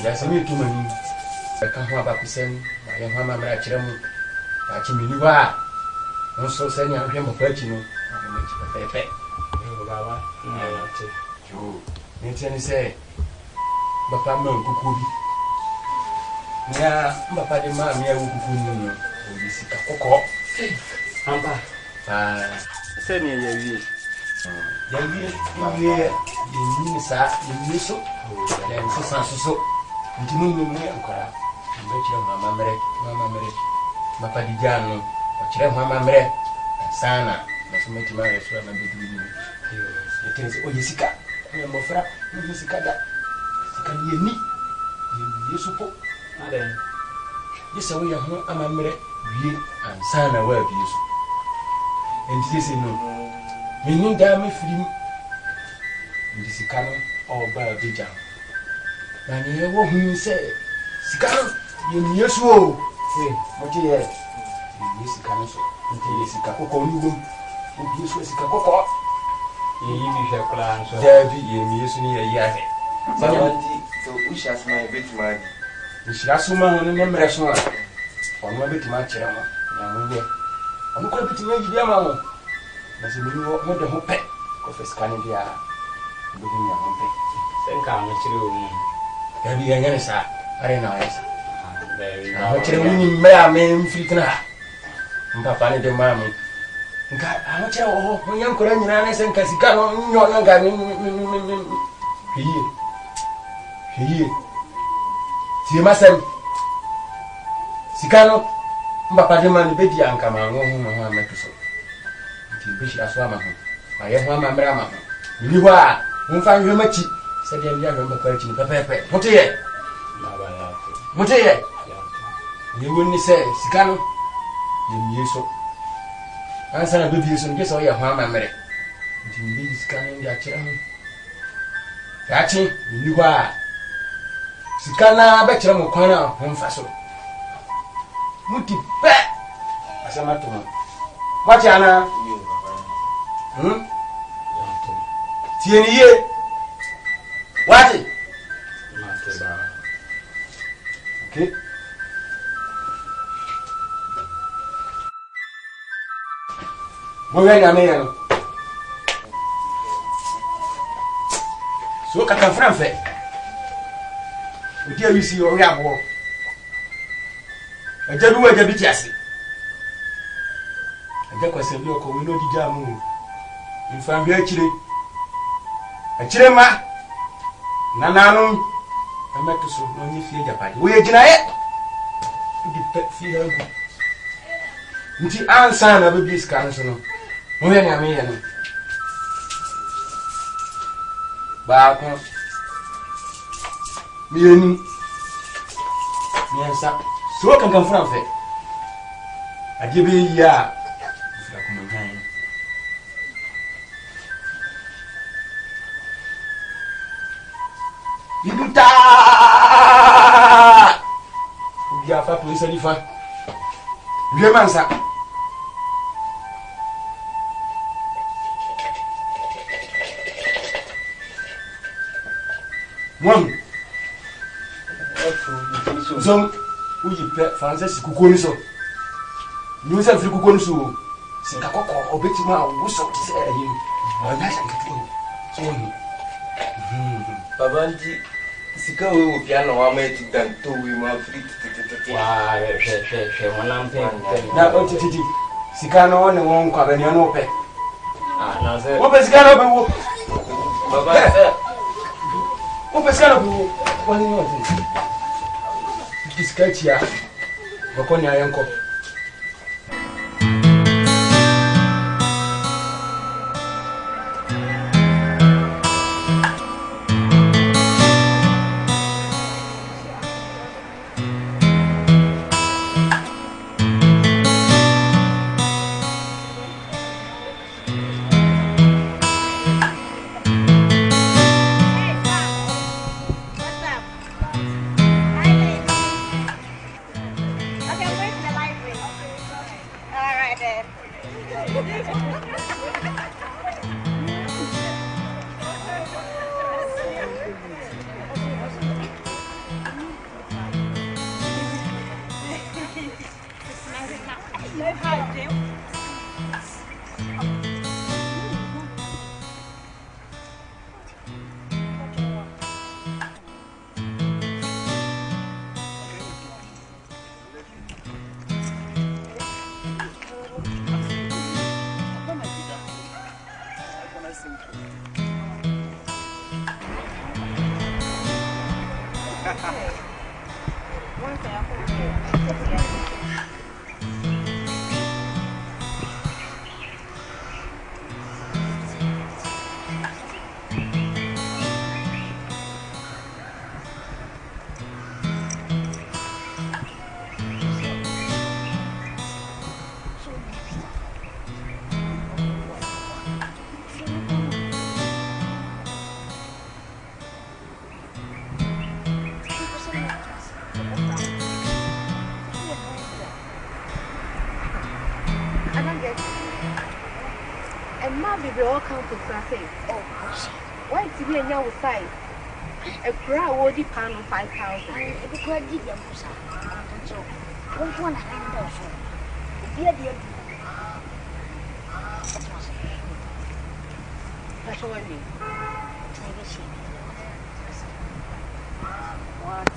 There's a new woman. I can't have a percent. I am Mamma Chiramu. I can be why. Also, send your him of virgin. You say, Papa Mon Kukubi. Yeah, Papa de Mamma Kukuno. This is a cocoa. Pampa. Send me a year. You miss so, then so. You know me, Uncle. Mamma Mary, Papa di Giano, or Chira Mamma Mary, Sana, must make my restaurant and be doing it. It is Oyesika, I am Mofra, Oyesika. Can you need you support? Yes, I will have a Mamma and Sana will be useful. And this is no. Meaning, damn if you this is canon or by a vigil. And you won't say, Sicano, you near so. What you have? You see, Canoso, until you see Caco, you use Caco. You have plans, there be a using a year. So, which has my bit money? You should ask someone on a member as well. For no bit much, I'm going to make you mamma. Mas eu não vou derrubar. Confesso que não dia. Vou me arromper. Sem calma, tirou. Quer vir ganhar essa? Arena essa. Vou tirar meia meia frita. Papa nem de mami. Nka, vou tirar o nham coragem na nessa casca não não ganha. Hier. Se masem. Sikano. Papa de mami bedi anka mango ho metuso. Bishi aswama ho aye ho amamra ma ho ni ho a mfa hwe machi se de ya hwe makwa chi pepepe muteye ni woni se sika no ye mieso ansa na bebi so ngeso ya ho amamre nti mbi sika no ya kire ho ya chi ni ho a sika na ba kire mo kwan a ho mfa so muti pe asama to wachi ana tieni ye wati okay Movi na meya no so kaka franfe odi awisi o ya bo ajadu wa jabi tiase ajakwase bi okọ we no dija mu Infambi achire ma nananu ameto so no nyi fie japade we gina ye di pe fie hagu nti ansa na be biska no so no mo ye na me ye no ba ko mienu miensa so kan franfe adie ya fra ko manhan Iduta! Ugia fa polisi alifa. Wie mansa. Mom. So, uji pe Francis kukoni so. Ni se fri kukoni so. Sika kokko obetima wo so ti se ayi. O na sha nkatu. So ni. Babanji sika we wo piano wa ma ti dan to we ma free tete wa she wona mpe na o titi sika no ne won kwa bani no pe na se wo pe sika no be wo baba wo pe sika no be wo woni no ti sika chia bako ni ayanko They all come to Saturday. Oh, why is it in your side? A crowd would depend on 5,000. If you could give them some, so don't want to hand also. Dear, That's what I mean. What?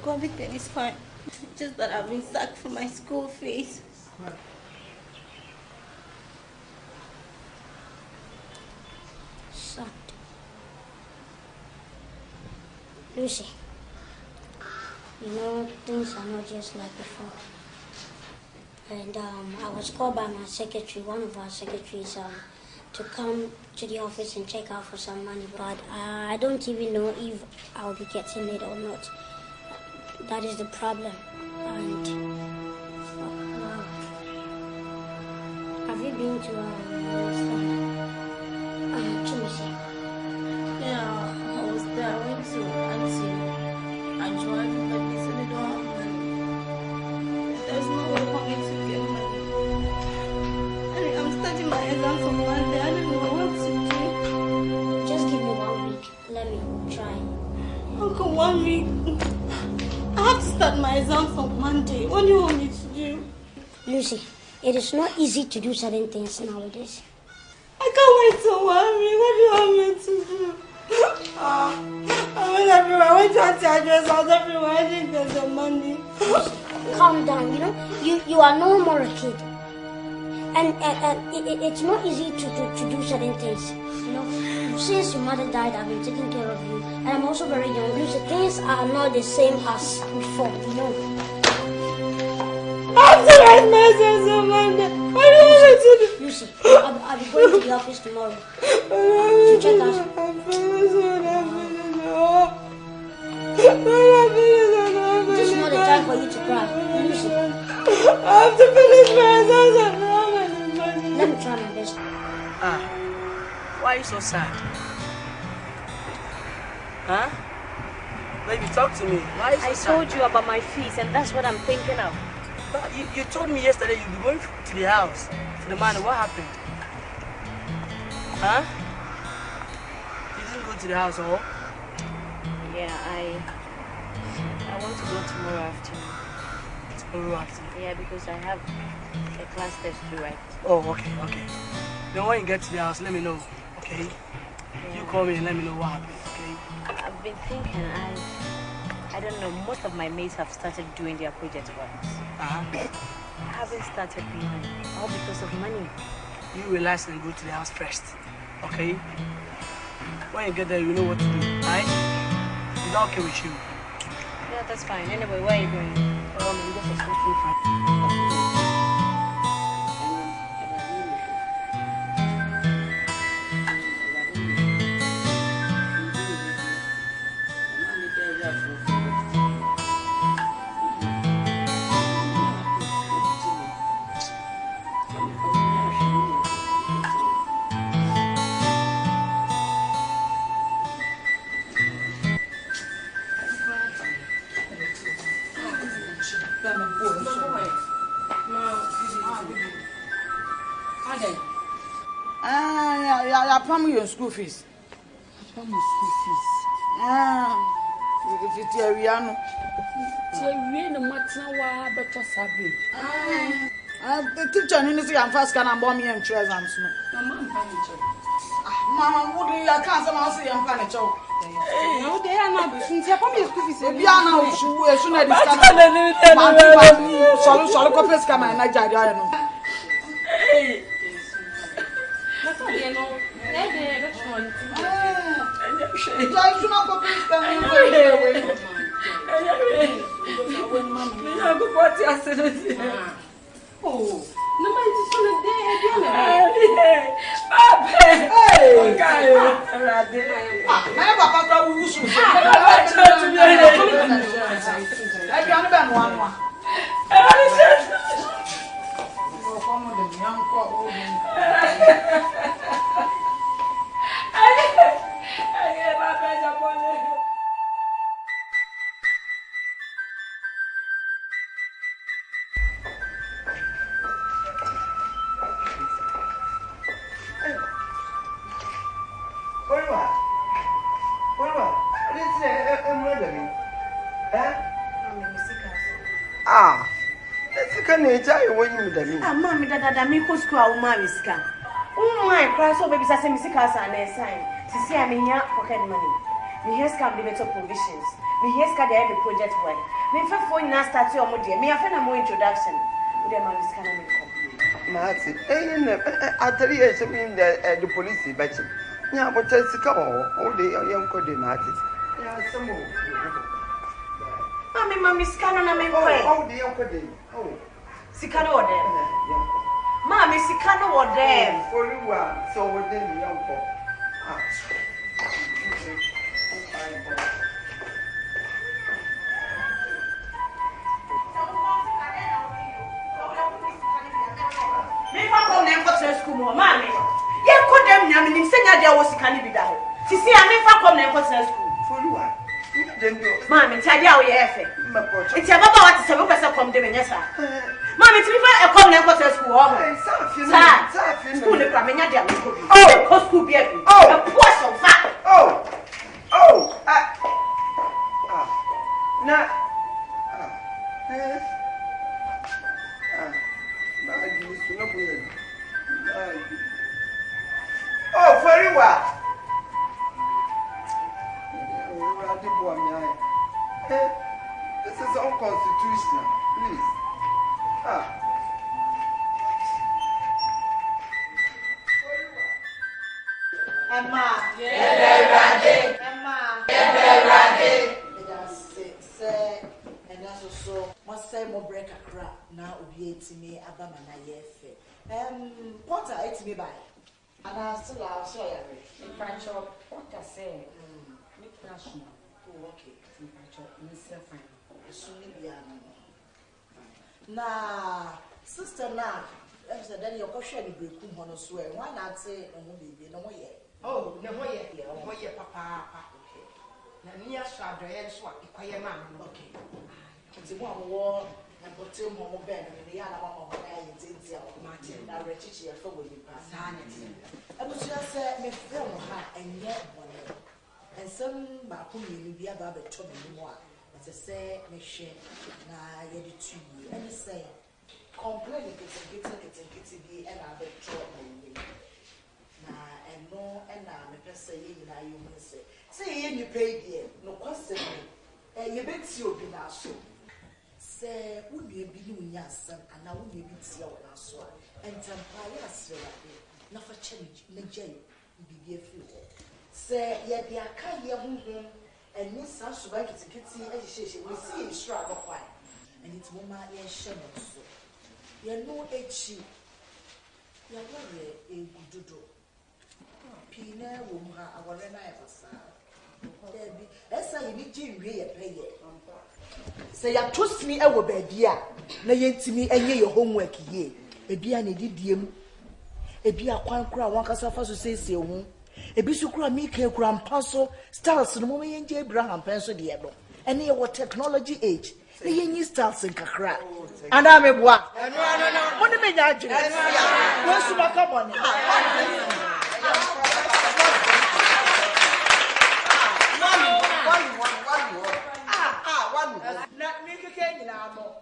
Everything is fine. Just that I've been sacked for my school fees. Sacked. Lucy, you know, things are not just like before. And I was called by my secretary, one of our secretaries, to come to the office and check out for some money. But I don't even know if I'll be getting it or not. That is the problem. And have you been to Chimisi? Yeah, I was there. I went to Aunty. I joined, but they said they don't have money. There's no way for me to get money. I'm studying my exams on Monday. I don't know what to do. Just give me 1 week. Let me try. Uncle, 1 week. I have to start my exams on Monday. What do you want me to do? Lucy, it is not easy to do certain things nowadays. I can't wait to worry. What do you want me to do? I went everywhere. I went to Aunty address. I was everywhere. I didn't get the money. Calm down, you know. You are no more a kid. And it's not easy to do certain things, you know. Since your mother died, I've been taking care of you. And I'm also very young. Lucy, things are not the same as before, you know. I have to write my exams on Monday. What do you want me to do? Lucy, I'll be going to the office tomorrow to check out. This is not the time for you to cry. Lucy. I have to finish my exams. Let me try my best. Why are you so sad? Huh? Baby, talk to me. Why are you so sad? I told you about my fees, and that's what I'm thinking of. But you told me yesterday you'd be going to the house for the money. What happened? Huh? You didn't go to the house, or? Yeah, I want to go tomorrow afternoon. Tomorrow afternoon? Yeah, because I have a class test to write. Oh, okay. Then when you get to the house, let me know, okay? Yeah. You call me and let me know what happened, okay? I've been thinking, I don't know, most of my mates have started doing their project works. I haven't started mine, all because of money. You relax and go to the house first, okay? When you get there, you know what to do, right? Is that okay with you? Yeah, that's fine. Anyway, where are you going? I'm going for some food. I promise your school fees. School fees. If it's a Riano. The teacher in the first can bomb me and chairs and snow. Mamma, wouldn't you can't somehow see and furniture? No, they are not. Since you come to school fees, If you are now, as soon as this can copy scam and Nigeria. Oh, no, my Mammy, that me could school, my scan. Oh, my cry so baby, I say, Missy Casa and a sign. To see I'm in here pocket money. Me here's come the better provisions. Me here's got the project work. Me for phone now start your modia. Me have a more introduction. With the man is coming. Marty, I tell you, I mean the police, but yeah, but just come all the young code, Marty. Yeah, some more. Mammy, scan on a man. Oh, the young code. Oh. Sikano or them. Mammy, Sikano or them. For you are so within the young folk. Me come them for school, Mammy. You could them, Yamin, sing that there was a candidate. To see, I never come them for school. For you are. Mammy, tell you how you have it. It's about what is a professor from the Vanessa. Mammy, to be fair, a comment for school. School, the Cramina, oh, school, be a poor so fat. Oh, very well. This is unconstitutional, please. Emma, and that's also must say more break a crap now. Be to me, Abama, Potter, it's me by. And I still have so in French or Potter say, Oh, okay. Na sister na said that your question be Kweku hono so e why not say no baby no ye oh no ye papa okay na ni asha doye so ikoye ma no okay nti wo na botem mo ben ni ya na mama ho na ye nti a o ma ti na rechichi e fa wo ni pa sa na ti abusu se me fe mo ha enye bone ensem ba ko ni bi aba be to me mo a nti se me hwe na ye di tu yi and say complain kitty be and I bet trouble na and no and na me pese ye na you say you pay there no question you bet you be na so say wo be no nya asem ana wo be tia wo na so and tampa ya sera na fa challenge na jay bi afi ho say ye dia ka ye honhom and ni sa so ba kitty e hye we see sure no kwai and it's woman ye hye no so you know echi ya wore egudodo pina wo mu ha awore na ya basa debi esa ye bi jinwe ye peye say ya toast me e wo ba bia na ye ntimi enye ye homework ye ebia na didiem ebia kwan kura wan kasa fa so sese hu ebi su kura mi ka kura mpa so styles no mo ye nje Abraham pen so de ye do ene ye what technology age na ye nyi styles nkakra ana me boa no mo ni me nya adwene wo su ba ka bone na mi keke nyina mo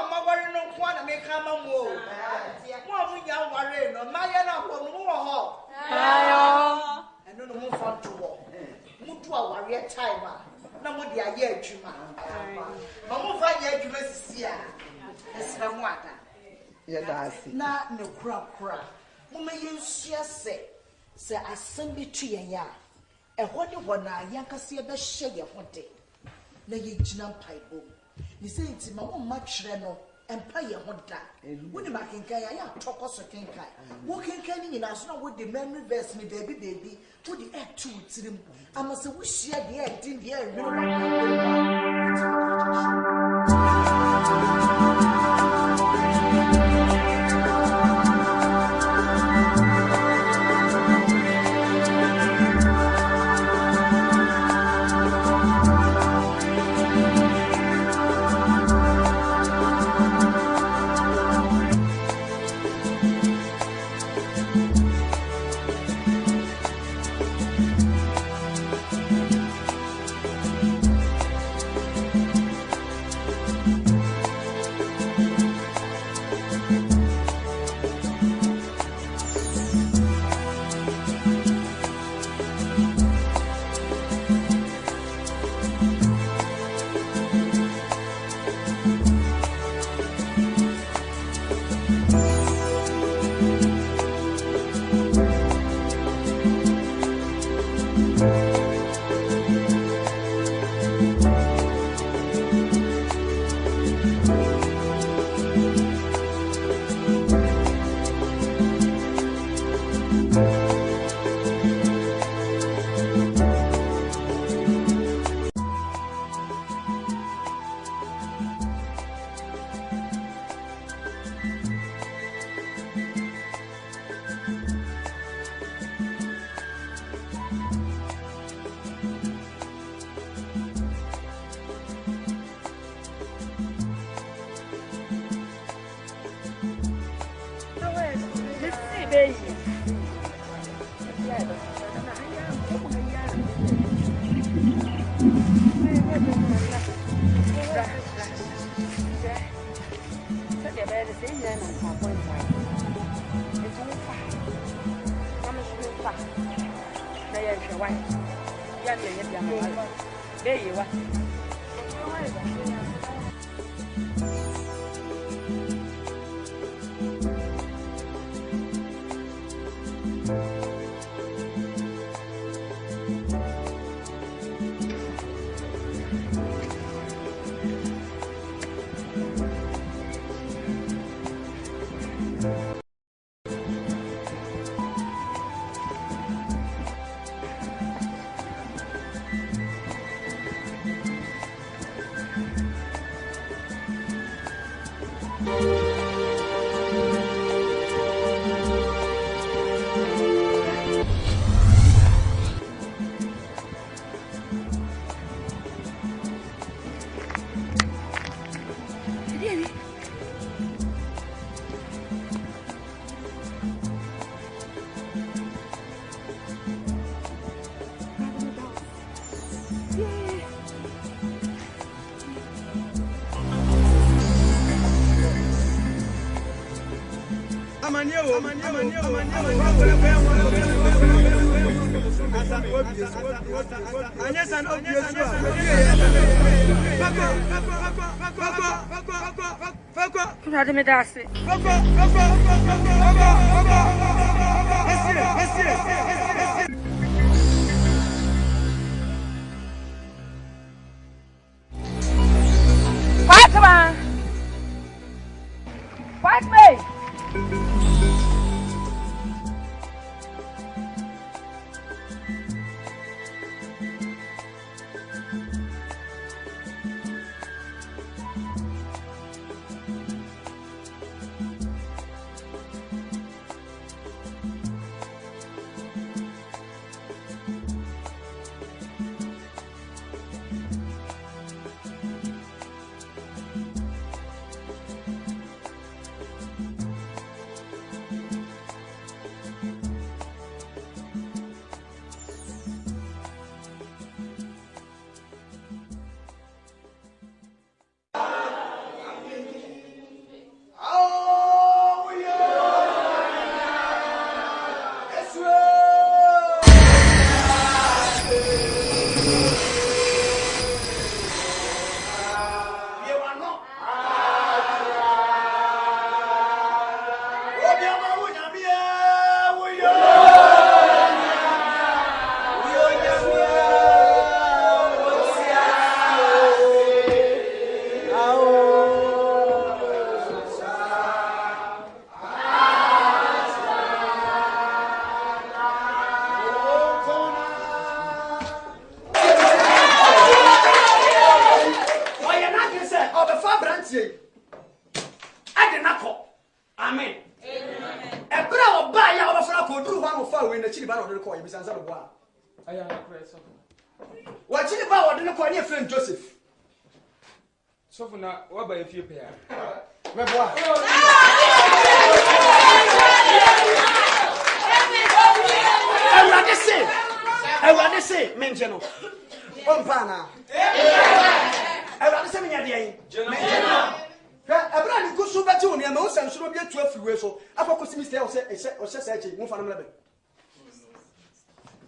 mo wari no kwa na me ka ma mo mo nya wari no ma ye na ko no wo ho ayo eno no mo fa to wo mo do awari time na mo de aye adwuma ma mo fa ye adwuma sisi a esra mo ada ye da asi na ne kura mo me yensua se asem bi tu yen ya ehwo de ho na yankase be hye ye hode na ye gina mpaibo ni se nti ma mo ma twere no empa ye hoda woni ma kenkan ya tokoso kenkan wo kenkan ni nyina so na wo de memory verse me baby wo de etu tirim ama se wo hia de e din de e nwero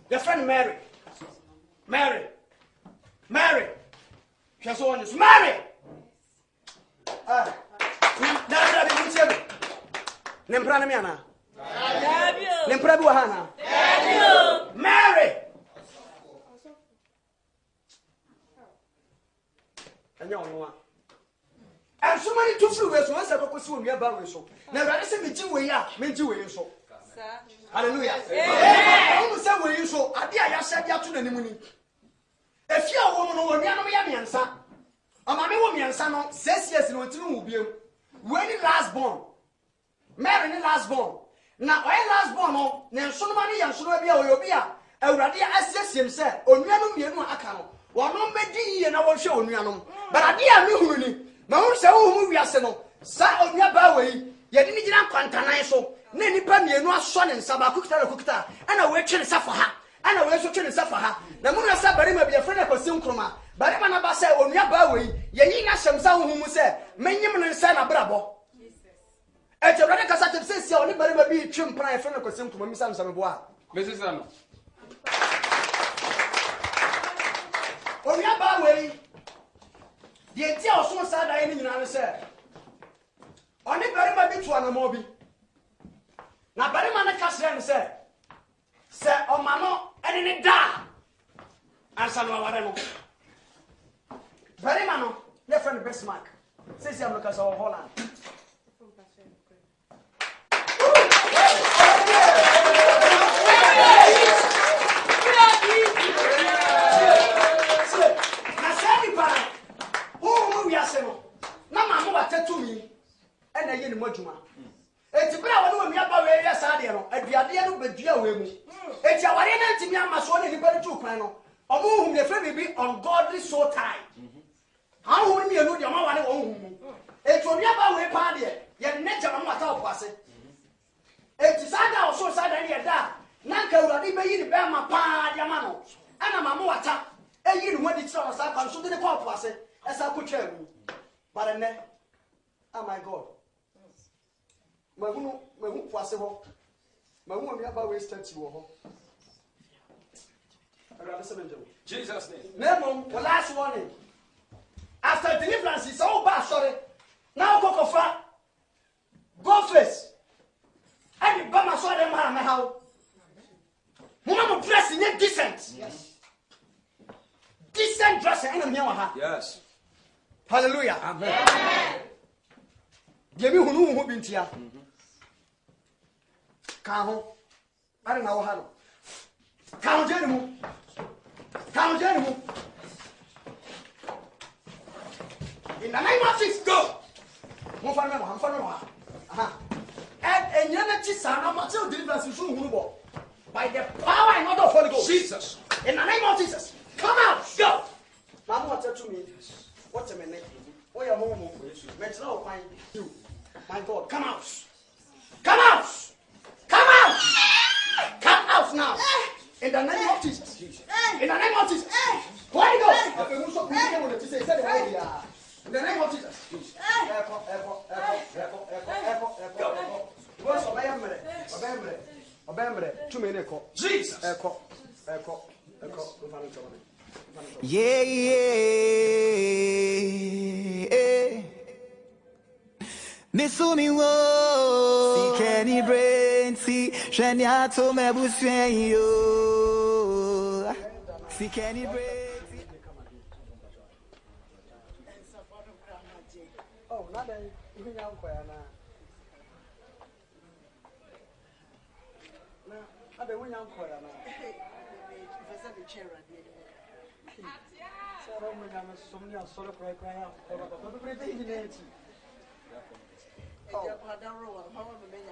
Your friend Mary. She's on this. Mary! Nemprana Mary! And so many two fluids once I go soon, we are barren so. Never I say me so. Hallelujah. I almost say we so. I dare ya said ya to the money. If you are woman or Miansa, a mammy woman, son, 6 years in Otinu will be when the last born. Mary the last born. Now I last born, then so many and so be a beer. A radia assess himself, or Mianu Akano. One no medi and I will show Mianum. But I dear me, my own so we are seno. Sa on your baway, yet didn't get Pantanaso. Nanny Panny no son and Sabakuta, and I wait to suffer her. And I will to suffer her. The Muna Sabari may be a friend of Simcroma, but I'm not say on your baway, Yanina Shamsa whom said, Manyam and Sana Bravo. At your Radical Saturn says, you only be trim prime friend of Simcroma, Miss Sambois. Mrs. Sam. On your baway, the entire so sad I ain't even said. On the very much to an Movi. Now, very man Castle said, Sir, oh, Mano, and in it da. And son of whatever. Very man, your friend Bismarck says, I'm looking for Holland. To me, and I hear the Mojuma. It's a brown woman about where you're Sadio, and the idea of the dear women. It's our enemy, my son, anybody to Crano, or whom the friend will be ungodly so tight. How would you know your mother? It will never be party, yet nature on what I'll pass it. It's sad also sad and yet that. Nanka will be in the Bama Pa Yamano, and a Mamuata, and you want it so as I can shoot in the call pass it, as I could tell you. But oh my God. Mahu kwase ho. Mahu ami aba we statue ho. Jesus name. Nemo, the last warning. After deliverance, it's all bad, sorry. Now go for go face. And the Bama saw them man how. Mama dressing it decent. Yes. Decent dressing and I'm Yes. Hallelujah. Amen. Give me who been here. Kaho. I don't know how. Kaho Jenimu. Kaho Jenimu. In the name of Jesus, go. I'm and Yanati Sana Matil deliverance is by the power and not of Holy Ghost. Jesus. In the name of Jesus, come out, go. Now, what to me? What's a minute? Oh, your home. Let's know you. My God, come out. Come out. Come out. Come out now. In the name of Jesus. In the name of Jesus. Holy Ghost. In the name of Jesus. Jesus. Yeah. Misumi wo si Kenny brain si shenya to me busuen yo si Kenny brain si oh nada you nya nko ya na ada wunya nko ya na professor the chair radio sara mo nya so mni asoro kra ya ko do brete hineti oh I don't know how to make it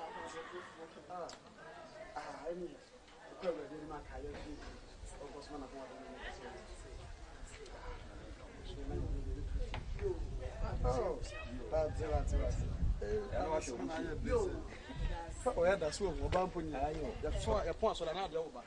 I mean probably didn't make it of course man oh that's oh yeah that's what oba mpo nya so e pon so na de oba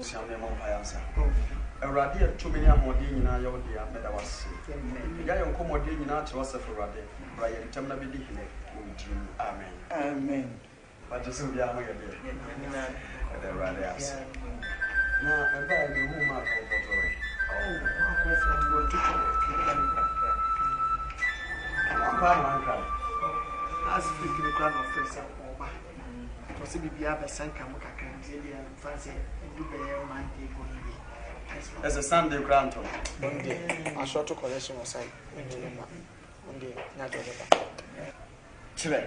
Siame mo payansa. Awurade to me amode nyina ye wode ameda wase. Ya ye nkomode nyina to wase for Awurade. Bra ye ntam na bedi hine. Amen. Amen. But just be a hoye be. The Awurade as. Na eba de hu ma comfortable. Oh, comfortable to come. As speaking the crowd of friends oba. To be able sanka mo kakra dia fancy do be man dey go ni. As a Sunday grant. A short collection was I Monday na do Chile.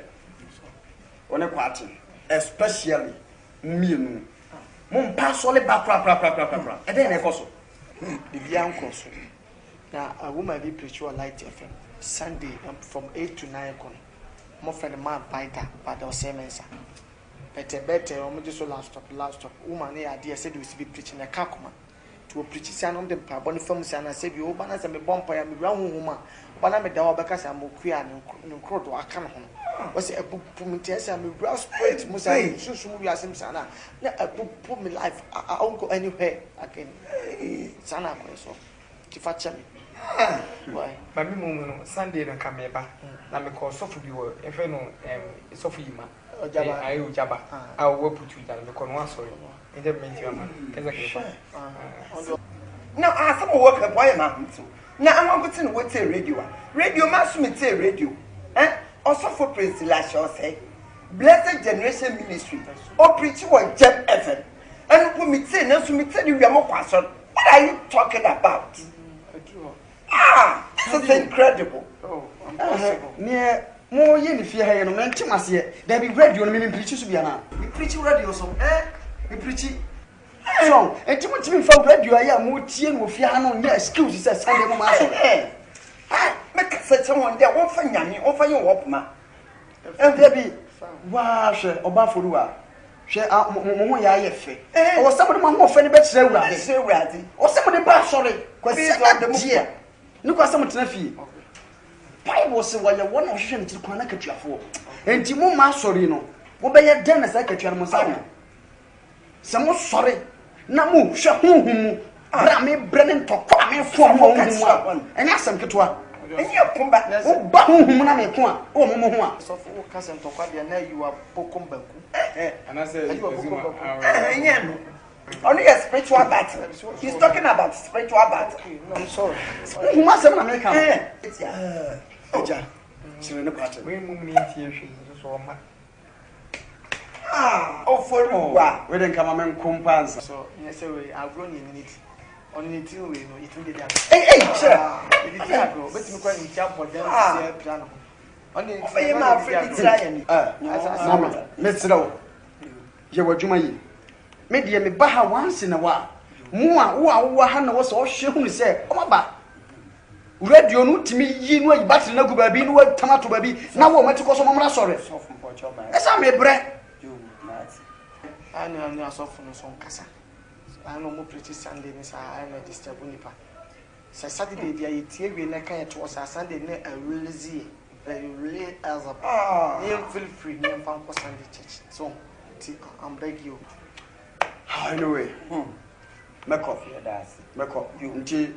On a party, especially me. Mon pass only back. And then I also. The young consul. Now a woman be preach your light FM Sunday from 8 to 9 o'clock. More friend man biter, but the same answer. Better, or just last stop. Woman, idea said we be preaching a kakuma. To preach san on the pabon from Sana said you open as a bumper and round woman. But I'm a dog because I'm a queer and crowd or I can't. Was a book put me test and me brow spread. Musai, so we are some Sana. A book put me life. I won't go anywhere again. Sana, so to fetch me. Why? But me, Sunday and come back. Now, because Sophie, you were if I know Sophie. I will jabba. I will put you down because one sorry. In the meantime, now, I some work a boy man. Now, I'm going to what's a radio. Radio must meet a radio. Also for Prince Lashaw say, Blessed Generation Ministry, or preach one Jeb Evan. And when me say, no, to me tell you, we are more concerned. What are you talking about? That's incredible. Oh, near. More yen if you have no man to us here. There be radio and meaning preachers to be an we preach radio so, we preach it. So, and too much me from radio, I am more teen with Fiano, yes, excuses as Sunday master. Make such someone there, often Yanni, offer your work, ma. And there be Wow, Obafuwa. She mo ya ye fe. O somebody mo fe ni be kire wurade. Kire wurade. O somebody ba sorry. Kwasi adam die. Ni kwa sam tena fie. Bible say wa ye won o hwehwe ntiri kwana katuafo. Enti mo ma sorry no. Wo be ye den na sa katua no sa no. Se mo sorry na mo hwe honhom bra me brene ntokwa me fo mo honhom. Enya asem ketwa. Enye kumba. Wo ba honhom na me ko a. Wo mo ho a. So for kasem ntokwa de na you are pokombaku. Only a spiritual battle. He's talking about spiritual battle. No, I'm sorry. Who must have American? For we didn't come and compounds. So, yes, I've grown in it. On the two, it will get that. Hey, sir. It is a go, but you can't jump for them. Piano. Only my friend, trying. Let's go. You were Jumay. Maybe me baha once in a while. Mua, Hannah was all she who said, oh, my radio no to me, you know, but no good baby, no tomato baby. Now, what to call some sorry. As I may bread. I know I'm not so from some casa. I know more pretty Sunday, Miss. I am a disturbing nipa. Saturday, the idea we like it was a Sunday, a really Z. Really as a feel free, name found for Sunday church. So, I'm beg you. Anyway, make up. You until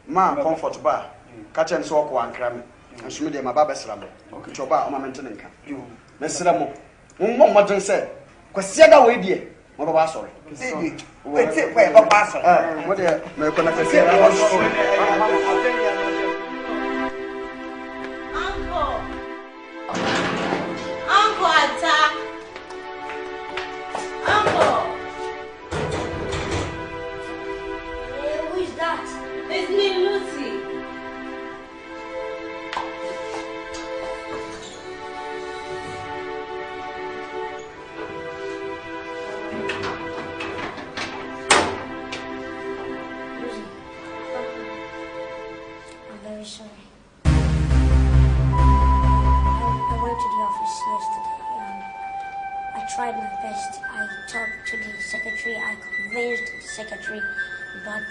ma comfort bar. Catch and soak one cram. And she made my barber slam. Okay, to bar, my maintenance. You, Miss Ramo. What said? Quasiaga way, dear. What about sorry? Wait, wait, Papa. What dear? May I tried my best. I talked to the secretary, I convinced the secretary, but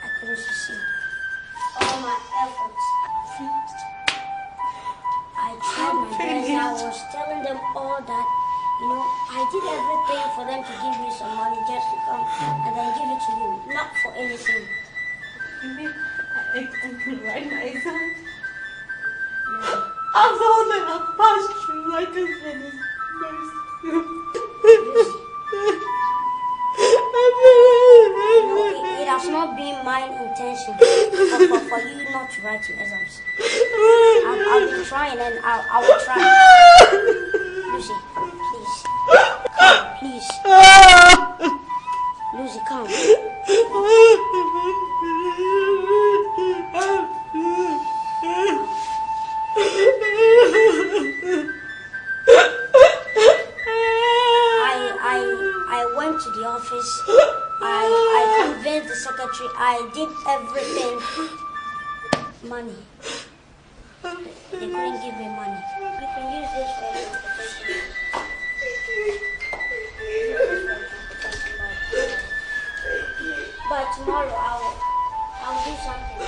I couldn't succeed. All my efforts failed. I tried my best. I was telling them all that, you know, I did everything for them to give me some money just to come and then give it to you, not for anything. I could write my exam. No. I've told them I've passed through. I can finish very soon. It has not been my intention for you not to write your exams. I've been trying and I will try. Lucy, please. Come, please. Lucy, come. I went to the office. I convinced the secretary. I did everything. Money. They couldn't give me money. You can use this for interpretation. But tomorrow I'll do something.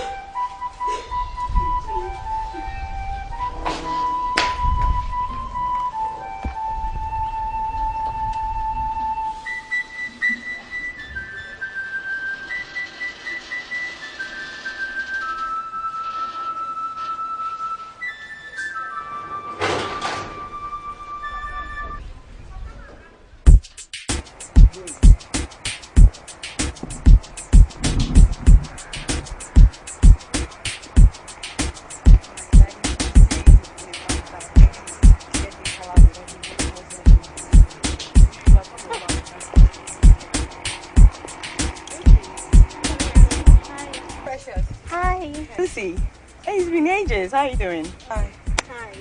Lucy, hey, it's been ages. How are you doing? Hi. Hi.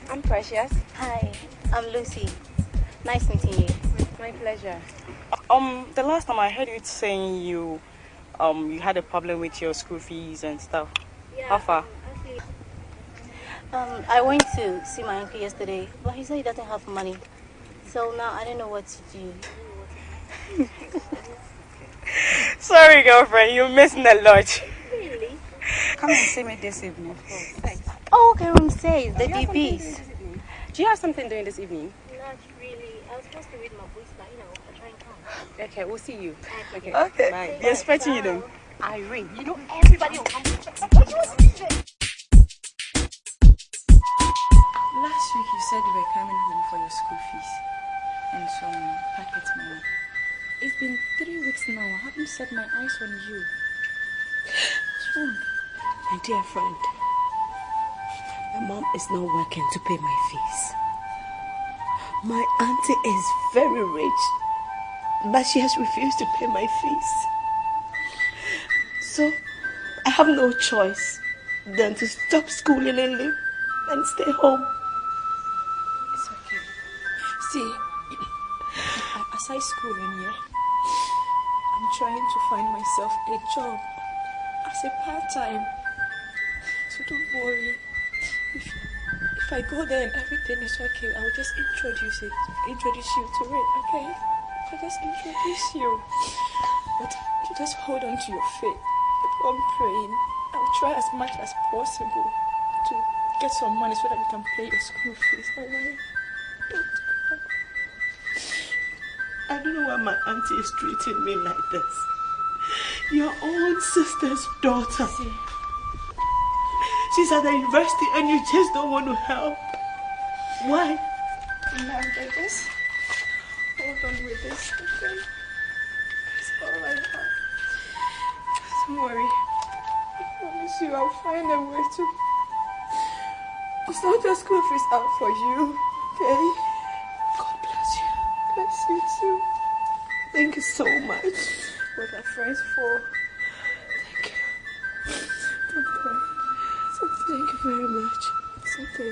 I'm Precious. Hi. I'm Lucy. Nice meeting you. My pleasure. The last time I heard you saying you had a problem with your school fees and stuff. Yeah. How far? I went to see my uncle yesterday, but he said he doesn't have money. So now I don't know what to do. Sorry, girlfriend, you're missing a lot. Really? Come and see me this evening. Oh, thanks. Oh, okay, room says the DBs. Do you have something doing this evening? Not really. I was supposed to read my books, but I'll try and come. Okay, we'll see you. Okay. Bye. We're expecting you then. Irene, everybody will come to church. Last week you said you were coming home for your school fees and some pocket money. It's been 3 weeks now. I haven't set my eyes on you. What's wrong? My dear friend, my mom is not working to pay my fees. My auntie is very rich, but she has refused to pay my fees. So I have no choice than to stop schooling and leave and stay home. It's okay. See, aside schooling here, I'm trying to find myself a job as a part-time. So don't worry. If I go there and everything is okay, I will just introduce you to it, okay? I'll just introduce you. But you just hold on to your faith. Keep on praying. I'll try as much as possible to get some money so that you can pay your school fees, alright? Don't cry. I don't know why my auntie is treating me like this. Your own sister's daughter. She's at the university and you just don't want to help. Why? No, just hold on with this, okay? It's alright. Don't worry. I promise you I'll find a way to sort your school fees out for you, okay? God bless you. Bless you too. Thank you so much. What are friends for? Thank you. Don't cry. Thank you very much. It's okay.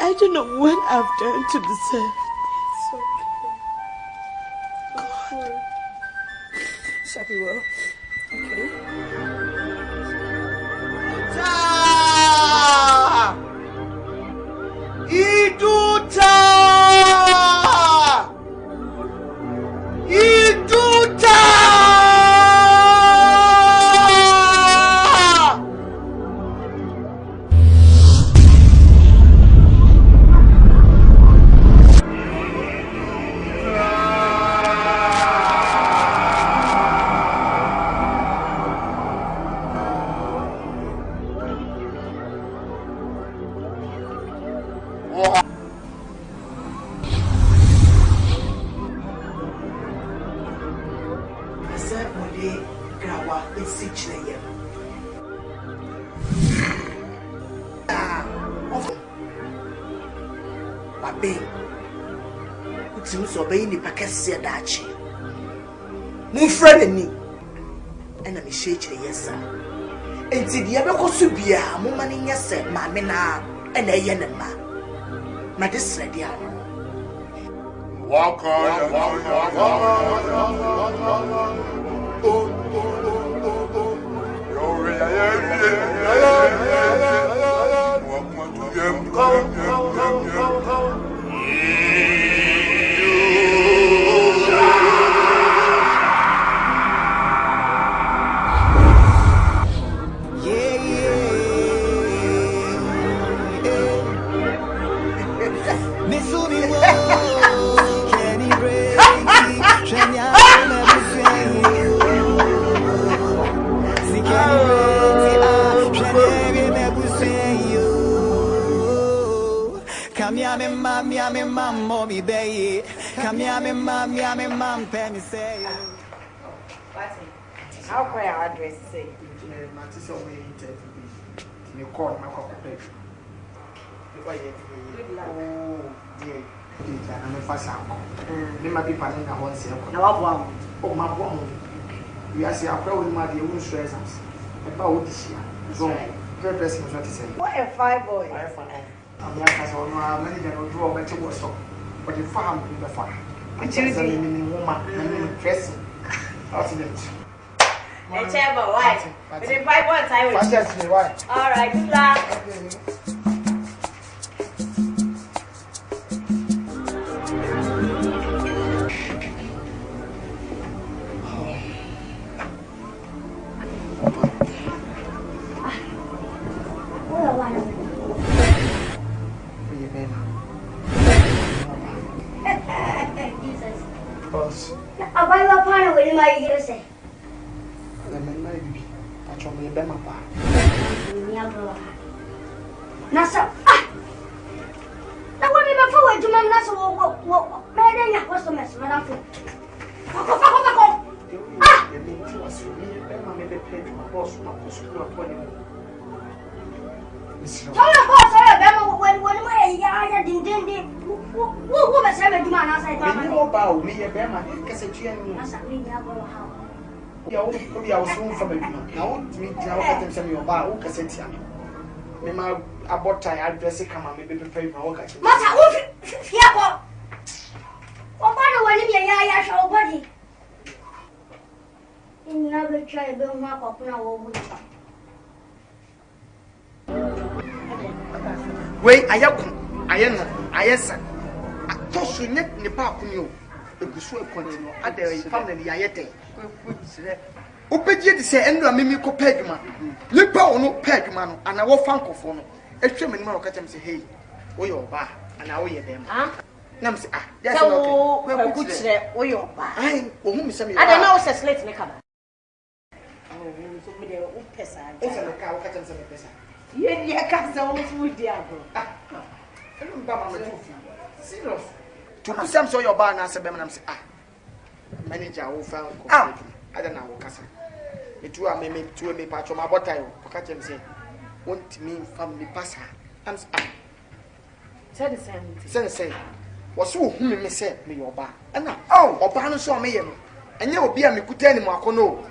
I don't know what I've done to deserve It's okay. God. Shall be well. Okay. Iduta! Iduta! Mufrani and I'm shaking yes, sir. And see the other Cosubia, Mumani, yes, sir, Mamma, and a Yanama. Madis Radiano. Walk on, Mommy, baby, come here, mom, penny say. How can I address say? You call my cockpit. Oh, dear. I'm a fast uncle. They might be planning a one circle. Now, one. Oh, my woman. You are saying, I'll probably my own stress about this year. So, very pressing what to say. What a fine boy. I'm like, I saw no, I'm many that will draw better was so. But the farm in the farm. I'm just a woman and dressing. Out in it. Whichever, why? But in 5 months, I will. Fantastic, why? All right, good luck. Boss. About your partner, will you my ear say? I'm in my baby. I told me about my pa. Nasa, now when you forward to my Nasa, what made your customers, Madame? The meeting was for me, and I made a play to my boss, not to school upon him. Tell your boss, I remember when way I didn't who was ever do my outside. About me, a bear, my cassette. I was soon from it. Now, me, now, let them your bar, who cassette. Mamma, about time, I'll dress it, come on, maybe prepare my work. Massa, yeah, what matter when you are show body? You never try to build my up now. Wait, I am. I toss you net in the park. You should continue. I dare family. I yet. Opedia say, and Mimico Pedman. Lipa or no Pedman, and I will funk of one. A trim and catch him say, hey, we are bar, and I will hear them. Namsy, that's all. Well, good say, we are bar. I don't know, says let's make up. Oh, Yeah, can't almost with the apple. I don't bother my serious. To put some so your bar and answer them and say, manager who found I don't know what Cassa. It will make to me patch on my bottle. Catch him say, want me family passer. I'm said the same. Say, was who me say me your bar. And now, oh, or Bano saw me, and you will be a me could tell him, I know.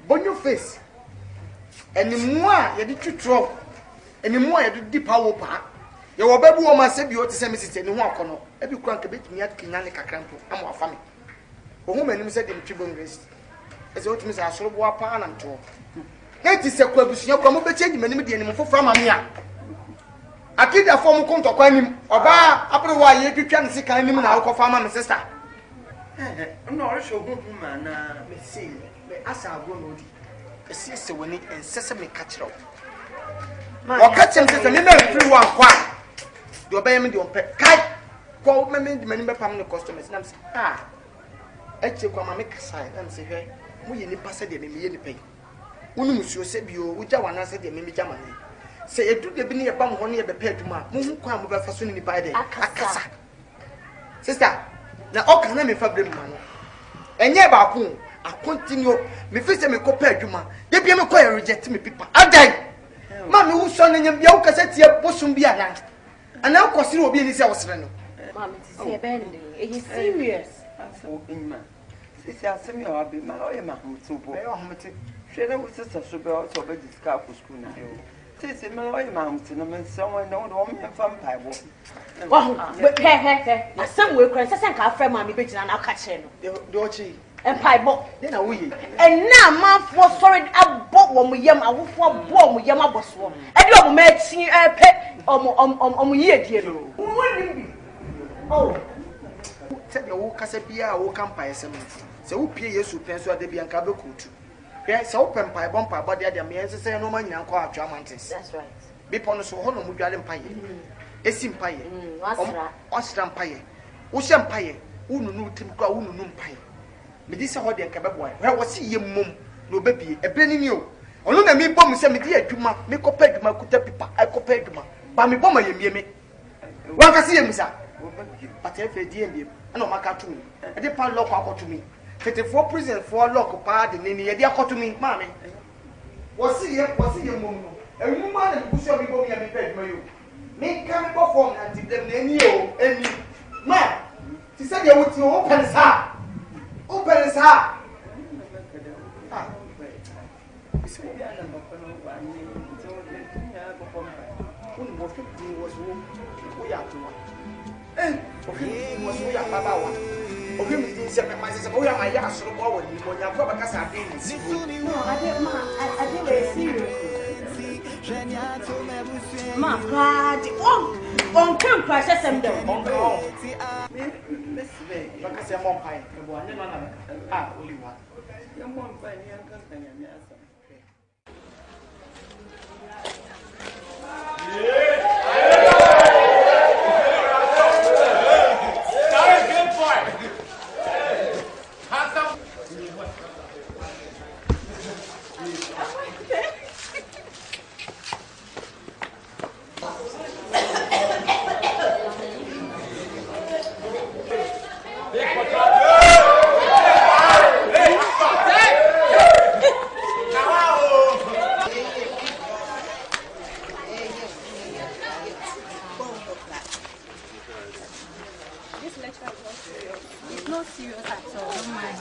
Burn your face. And the more you did to throw. And the more you do deep power, your baby woman said you ought to send me to walk on. Every crank a bit me at Kinanica Crampo, I'm our family. A woman said in Tribune Race. As what Miss Ashore walk on and talk. It is a question of come over changing many medium for Famania. I did a form come to acquire him, or bar up the why you can see kind of now for my sister. I'm not sure who man, may see, may ask our woman. A sister winning and sesame catch up. Or catch him to the minute through one quack. You obey me, don't pet. Kite. Call me the many permanent customers. And I'm actually, come and make a sign and say, hey, we in the passage, they may pay. Monsieur said you, which I want to say, they may be Germany. Say, it took the beginning of honey at the pet to my moon, come over for soon by the Akasa. Sister, now all can let me for them, man. And yeah, Baku, I continue, me face me compare to man. They be a quite reject me people. I die. Mammy, who's son in your cassette here, Bossum be an aunt. And now, because you will be in his house. Mammy, it's serious. Sister, send me a bit, my lawyer, Manu, so boy. She was sister, so be also by the scarf for school now. Sister, my lawyer, mountain, and someone don't want me a vampire. Well, but some will cry, I think our friend Mammy Bitch and I'll catch him. Dochi. And pie book. Then I will. And now, Mouth was sorry, I bought one with Yama, who for born with Yama was one. And you made sing a pet year, dear. Oh, tell the old Casapia or Campire Semen. So, who pay yes to pencil at the Bianca Kutu. Yes, open pie bumper, but the other man say no money and call Germans. that's right. Be ponus or honor with Gallen Pie. A simpire, Ostram Pie, Ocean Pie, Unu Tim Unu Pie. But this is how they are capable. Where was he, your mum? No baby, a penny new. Only me bomb send me dear Juma, make a peg my cutter pipa, I compared to my. But me bomber, you me. One can see him, sir. But if a DM, I know my car to me. I did part lock to me. 54 prison for lock part and then they are to me, mammy. Was he here, mum? A woman who shall be going and be paid for you. Make come perform and give them any and man. She said you would open his heart. Open his heart. Ma, God, on camp process them down. Like I say, I'm on pie. Only one. I'm on pie.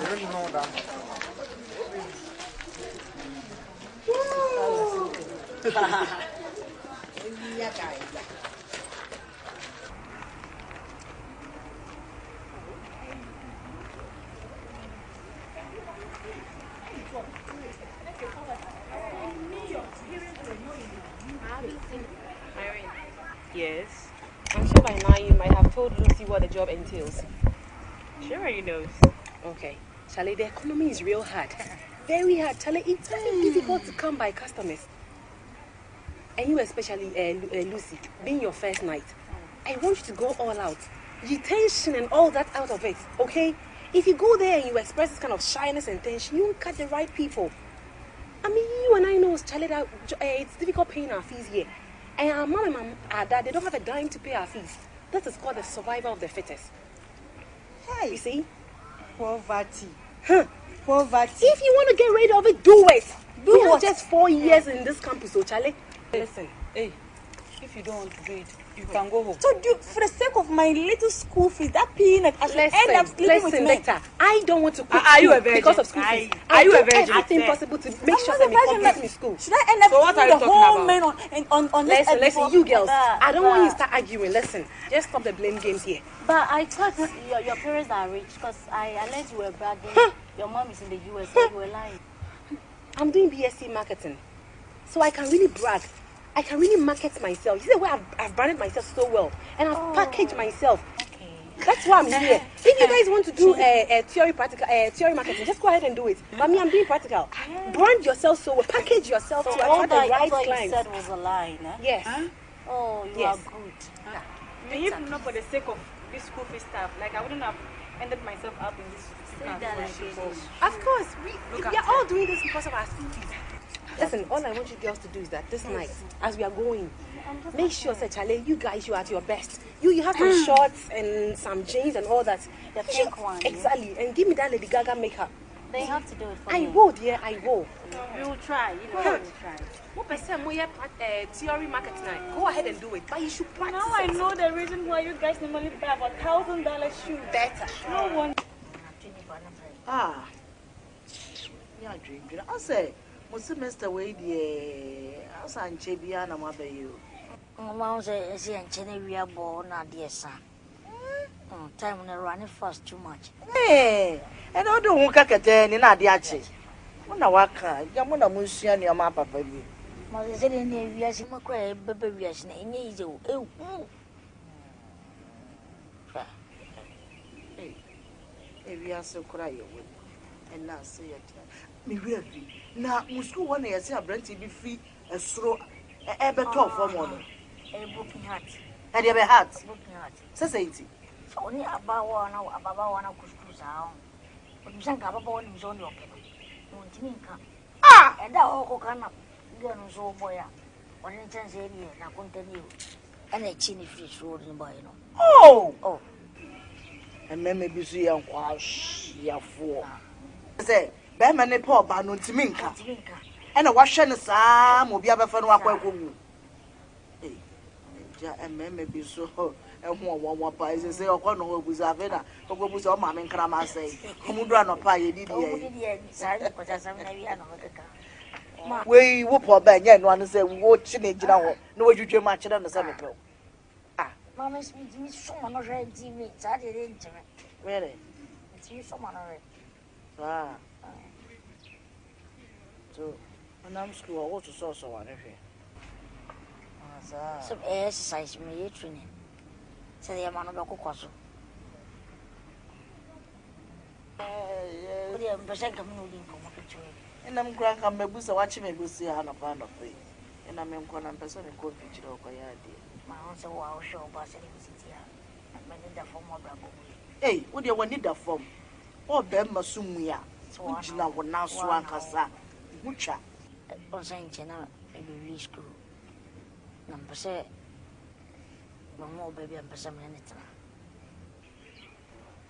didn't know that. Yes. I'm sure by now you might have told Lucy what the job entails. She already knows. Okay. Charlie, the economy is real hard. Very hard, Charlie. It's very difficult to come by customers. And you especially, Lucy, being your first night, I want you to go all out. The tension and all that out of it, okay? If you go there and you express this kind of shyness and tension, you won't catch the right people. I mean, you and I know, Charlie, that it's difficult paying our fees here. And our mom and my dad, they don't have a dime to pay our fees. That is called the survival of the fittest. Hey. You see? Poverty. Huh. Poverty. If you want to get rid of it, do it. Do we what? have just 4 years in this campus, so Charlie. Listen, hey, if you don't want to do it, you can go home. So, for the sake of my little school fees, that peanut, I should end up sleeping with men. Victor, I don't want to quit Are you a virgin? because of school fees. Are you a virgin? Everything possible to make sure that we complete me school. Should I end up So what are the you talking whole about? men on this Listen, you girls. I don't want you to start arguing. Listen, just stop the blame games here. But I thought your parents are rich because I learned you were bragging. Your mom is in the US, so you were lying. I'm doing BSc marketing, so I can really brag. I can really market myself. You see the way I've branded myself so well, and I've packaged myself. Okay. That's why I'm here. If you guys want to do a theory marketing, just go ahead and do it. But me, I'm being practical. Brand yourself so well, package yourself to attract the right clients. You said was a lie, no? Yes. Huh? Oh, you are good. And if not for the sake of this school fee stuff, like I wouldn't have ended myself up in this. Of course, we are all doing this because of our school fees. Listen, all I want you girls to do is that this night, as we are going, make sure, say, Charlie, you guys, you are at your best. You have some shorts and some jeans and all that. The pink one. Exactly. Yeah. And give me that Lady Gaga makeup. They have to do it for I me. will, dear, I will. We will try. You know, we will try. What percent more theory marketing now? Go ahead and do it, but you should practice. Now I know the reason why you guys normally buy about $1,000 shoes. Better. No one. Ah. Yeah, dream. I say, my semester way the Asante bia na mabe you. Mama say she and Jenny we are born na dear son. Time when running fast too much. Hey, and I don't want to ni na de ache. Una waka, ya mo na munsua ni ama papa bi. Ma say dey na wi ase mo kra bebe wi ase na enye ize o. Ewi ase kra ye wo. And na say ya me wi abi. Na musku wona ye say abranti bi fi esoro beto for mo no. Broken heart. E dey be heart. Broken heart. Say it. So oni ababa wana kuskusa ha. Oni sanka ababa woni mzoni okedo. Montimi nka. Ah! Enda hoko kana. Ndio nzo boya. Oni chance eri na konteni. Ana chini fish road ni boy no. Oh! Oh. And me be so yan kwa ya fo. Say, be ma ne pa oba no ntimi nka. Ena wa hwe ne saa mo bia be fa no akwa wu. Eh. Ja me be so ehu owo pa ise say okọ no obuzu afena ogobuzu o ma me nkra ma say. Omudu anopa ye didi ye. Didi ye sai ko chasam na wi anomekeka. We wo po ba nya no anu say wo chi na gira ho na wodwudwe ma kire no say me pe. Mama is me someone no ready TV. That didn't. Really? It's you someone already. Ah. So, when I'm school, I also saw someone here. Some exercise me training. So the man of the cocoa. And I'm grand come my booster watching me go see a pound of pay. And I'm going to person and cold picture of my idea. My answer was show about here. The form of hey, what do you want the form? Oh, Ben Masumia. So now will now swan casa. Mucha. On Saint Chena, a school. Number say, no more baby and person minutes.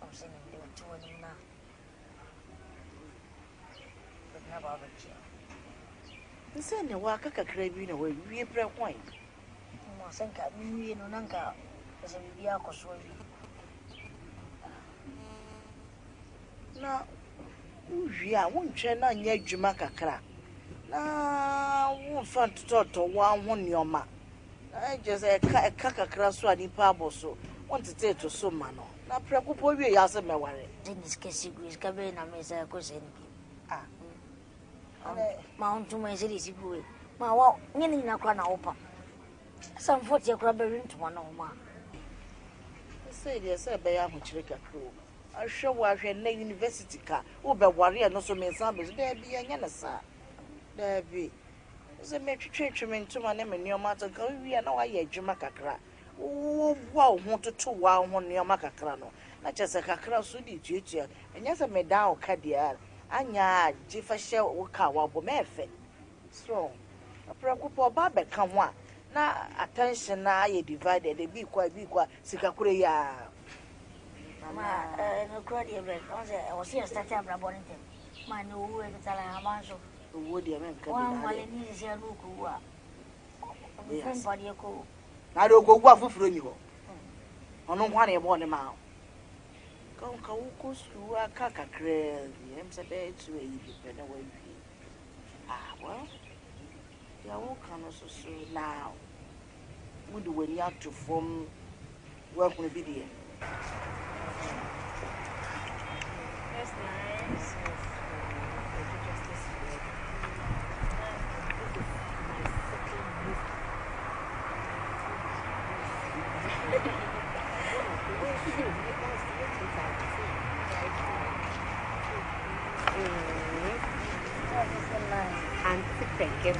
I'm saying you were 2 of them now. But never have a chair. The same work a craving away, we break wine. I think I'm in Nanka as a Viaco. No, Uya won't try na nya dwuma kakra. Na won fan to wa ho nioma. I just a kakra so anipa aboso. Want to take to so man. Na prekupo wie ya se me ware. This case is kabe na me say ko sen. Ma on to me say this go. Ma wa nyene nyina kwa na opa. Some 40 akra be rent one no ma. Say dey say be ya ho kire kakro. Ahwe wa hwe na university ka. Wo be ware no so me san be dey bi anya na sa. Dey bi. Say me twetwe me ntoma na me nioma to ka wi na wa ye adwuma kakra. Wo wa ho to wa ho nioma kakra no. Na chese kakra so di tuetua. Enya se me da o ka dia. Anya jifa hye wo ka wa bo me fe. So, aprakupo ba be ka ho a na attention na ye divided e bi kwa sikakure ya Mama no crowd here break on say I was here starting abra bonnet man no we to tell am so wo dia men ka one wale ni se no ku a friend body ko na do gogu afufuro ni ho ono kwa na e bo ne ma ka wo ko su aka kakre em se be tu e yi pe na wa yi well ya wo kan so now we do when you have to form work with video. That's nice.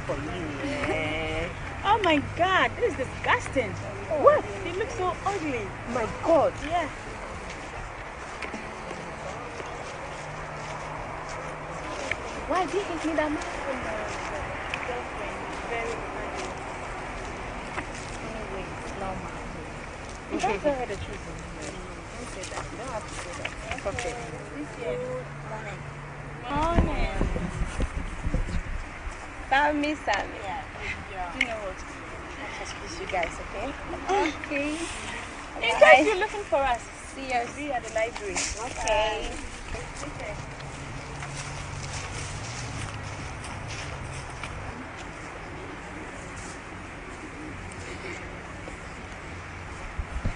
For you, yeah. Oh my God, this is disgusting. What? It looks so ugly. My God. Yeah. Why did you give me that much? Girlfriend, very ugly. Anyway, it's normal. You don't tell her the truth. Don't say that. You don't have to say that. That's okay. Morning. Sammy. Yeah. Do you know what? I'll just kiss you guys, okay? Okay. In case you're looking for us, see us. We at the library. Okay. Okay.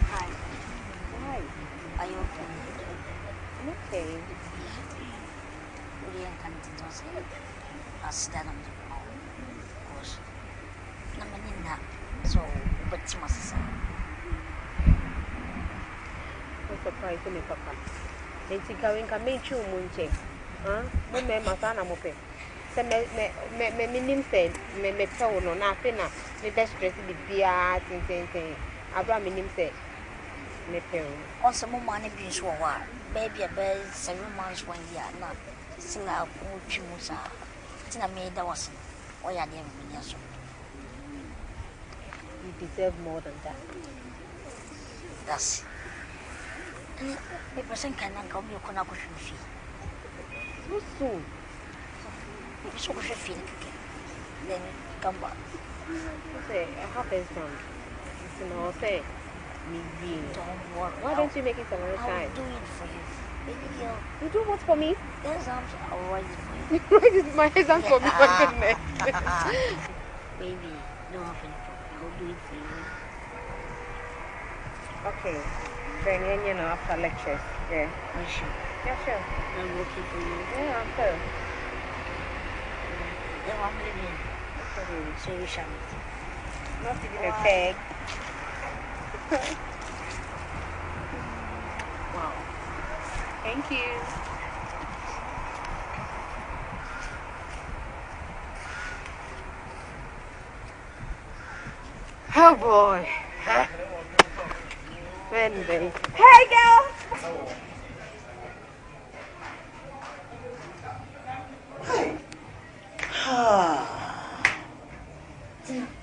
Hi. Hi. Are you okay? I'm okay. We are coming to say as that on the course. Namanina. So, but you must say. I'm surprised me, Papa. It's going to make you munche. Huh? Me masana mope. Se me minim se me tell no na fe na me best stress the bia tin. Abra minim se me pe. On some money being so war. Baby a bed 7 months 1 year na. Still a good chumusa. Tina made that was or ya dear me so. You deserve more than that. That's a person can come you can go fee. So soon. So go fee. Then come back. Say I have a son. You know, say me. Don't worry. Why don't you make it some other time? I'll do it for you. Baby girl. You do what for me? Exams, I'll write it for you. Write it my exams for me, for goodness. Baby, don't have any problem. I'll do it for you. Okay. Then you know after lectures. Yeah. Are you sure? Yeah, sure. I'm working for you. Yeah, I'm sure. Then I'm leaving. So we shall meet. Not even a peg. Wow. Thank you. Oh boy. Wendy. Hey girl.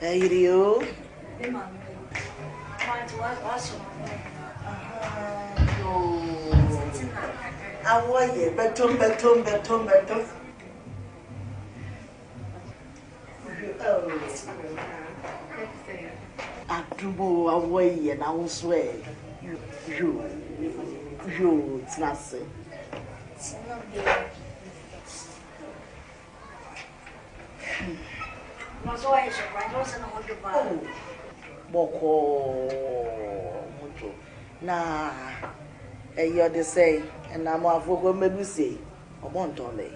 Hey you. Awoye betom. Adubo awoye na wo swear. You it's not say. So I surprised was an old Boko mucho. Na you're the say, and I'm off for maybe say, I want only.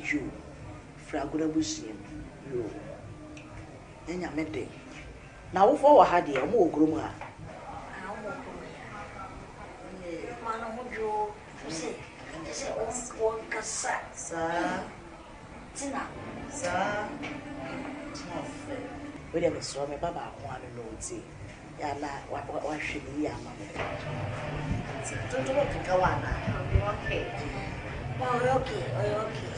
You, Fraguna Bushim, you. And your midday. Now, for had you more groomer. Manu, say, one cassette, sir. Tina, sir. We never saw me, Baba, one and no tea. Yalla, what should be your mamma? Don't look at Kawana. Okay. Oh, okay, okay.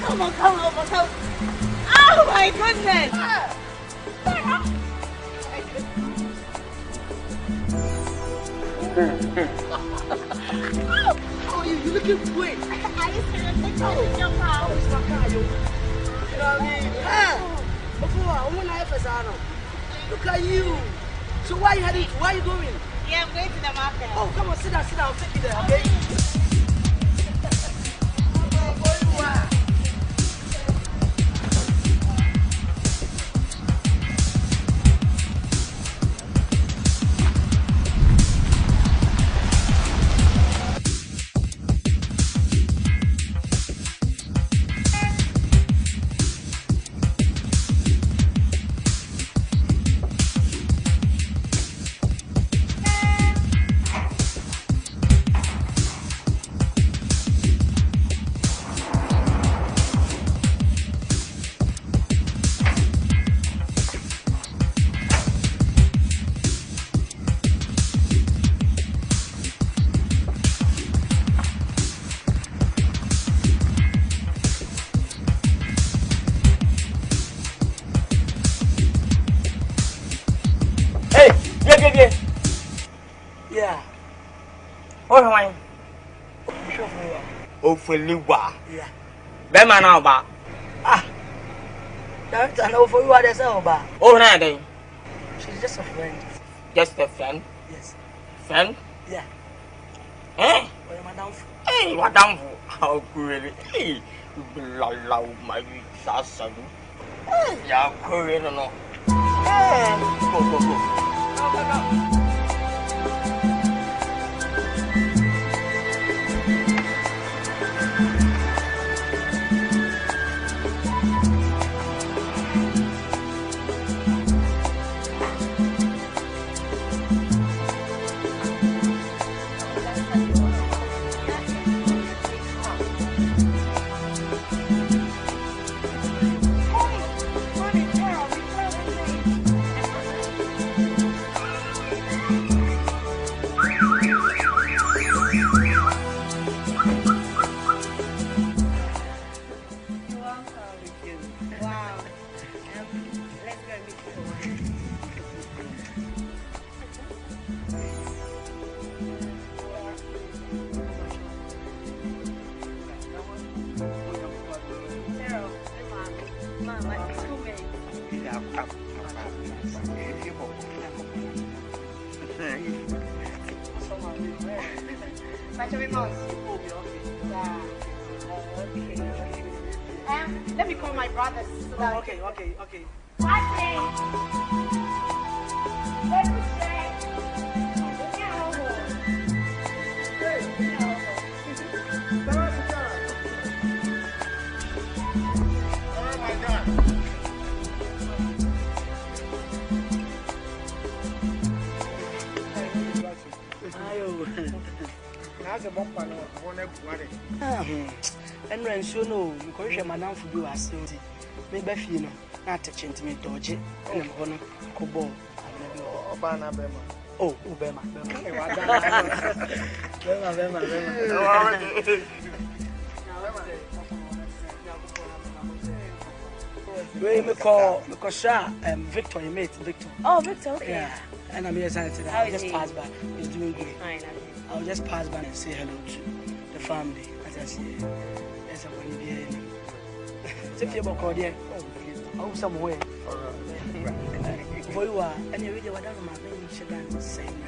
Come over. Oh my goodness! Oh, you looking great. I seriously told you your power. You know what I mean? Before, look at you. So why are you heading to? Where are you going? Yeah, I'm going to the market. Oh, come on, sit down. I'll take you there, okay? Yeah. Oh, my. Oh, for Liwa. Yeah. Bema now, ba. Ah. Don't I know for you are the same, ba. Oh, no, she's just a friend. Just a friend? Yes. Friend? Yeah. Eh? Well, madam. Hey, madam. How really? Hey, la, my son. Yeah, Korean or no? Hey, go. Go. Let me call my brothers. Okay. And when so no, because you're madam for you as so. Maybe you know, not a gentleman dodge it, and I'm gonna cobble. Obana Bema. Oh, Bema. We call because Victor, you mate Victor. Oh, Victor, okay. Yeah, and I'm here saying today. I'll just pass by. He's doing great. Fine. I'll just pass by and say hello to the family. As I say, there's a one here. If you're about there, oh, somewhere. For you are, and you really want to my main children saying,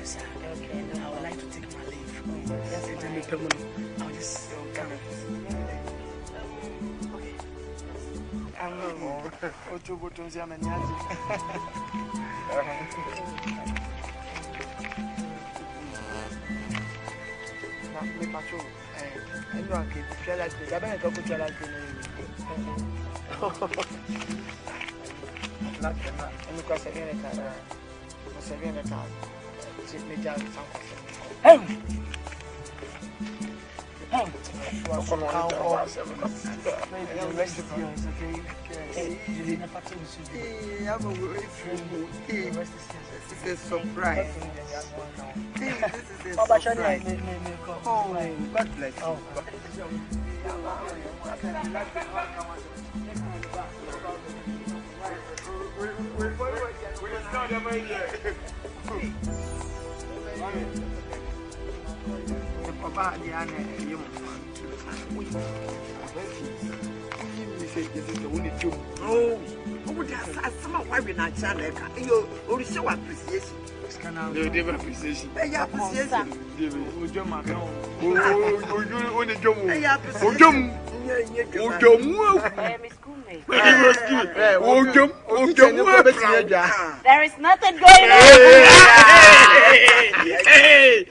okay, I would like to take my leave. Yes, I'll just come. I don't know. Otu buttons, I'm an yazi. Now, me patrol. And you are good. Try like this. I'm going to go to like this. Not because I didn't have a car. Sit me down. Hey! Hey! Well, from how maybe the rest of yours, okay? You didn't have to see. I'm away from you. This is a surprise. This is a surprise. Oh, God bless you. Papa, the you oh, that's some of why we're not channel. You show appreciation. They give appreciation. They appreciation. There is nothing going on. Hey,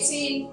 waiting.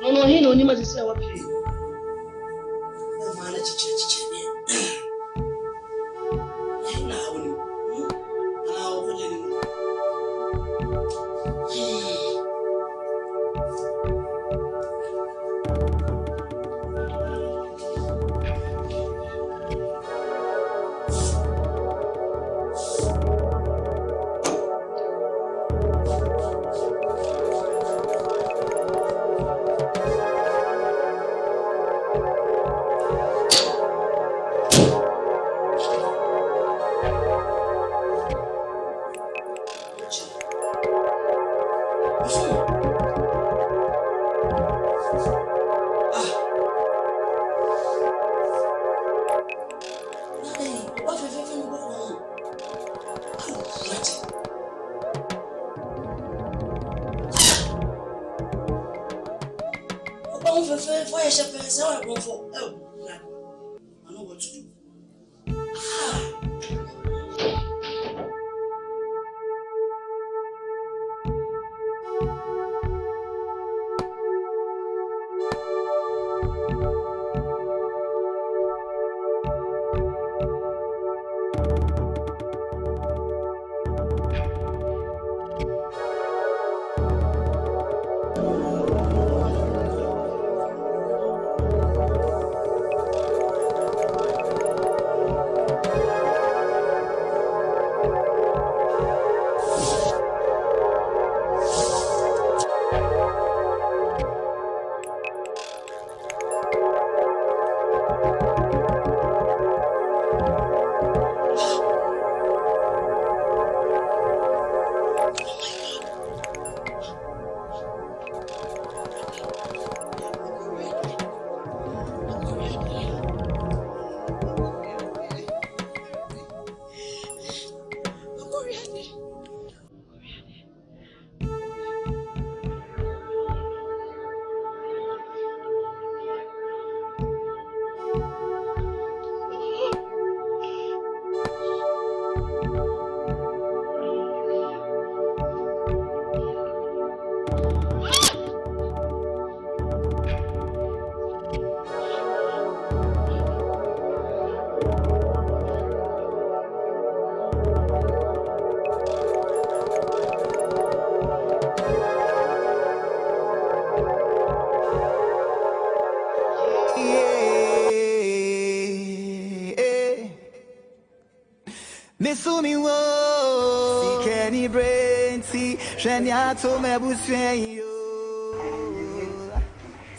No, he no nima sisi awapi. Mwana chiche ni. Na awuni. Na awuni ni. Misumi wo sikeni brainti shenya to mebuswen yo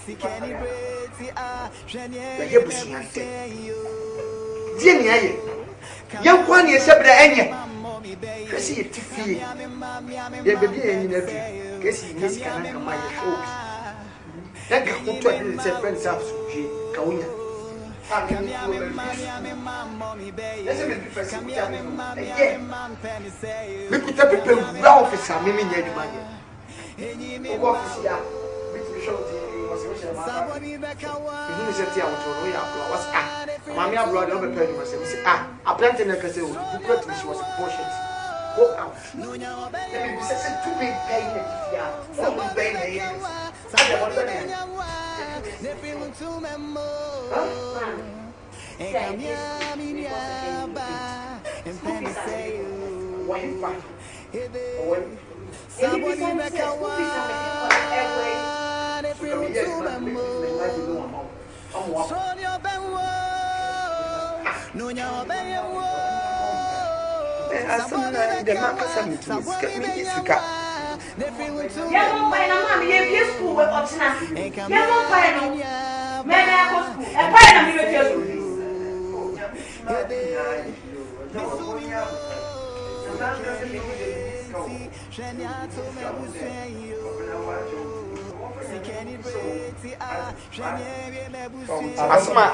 sikeni brainti shenya mebuswen yo Jeni aye yan kwani esebra enye kasi yetifi ya bebi enyi na bi kasi nisi kana kama ye show daga kuto adi se friends up suji kawunya Ese me pifesi kuta eye me kuta pepe wa office a me nya adwuma ye o office ya bit me show ti was we share ma ni se ti a woto no ya apla was mami abroad no be pay me say a plant na kase o booklet me she was bullshit go out let me be say too big pay me ya so we pay me I don't want to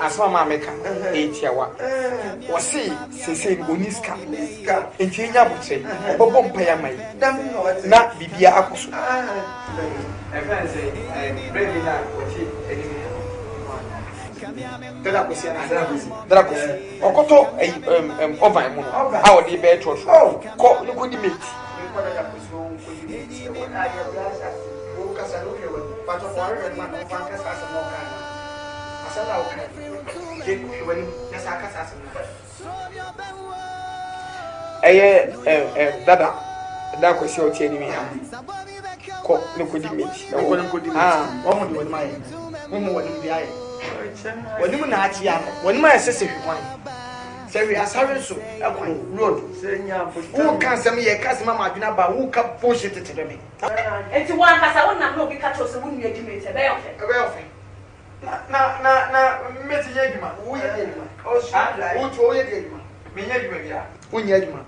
Asma mameka etiawa wose sese oniska entinya buche obobo mpaya mai na bibia akoso ready na oti Dracosi okoto over mu how dey be to ko ni ko di mate dada da kwesi o tie ni mi am ko ni ko di meji ko ni ko di meji o mo di woni mai mo mo woni di ai woni mu na achi ya woni mai sese hwan se wi asare so ekwan road se nya wo kan sem ye ka sem ma adwena ba wo ka bullshit tete me enti wan kasa won na no bi ka to se woni edi mate be ofe na meti ye djuma wo ye djuma o sha wo to ye djuma me ye djuma bia wo nya djuma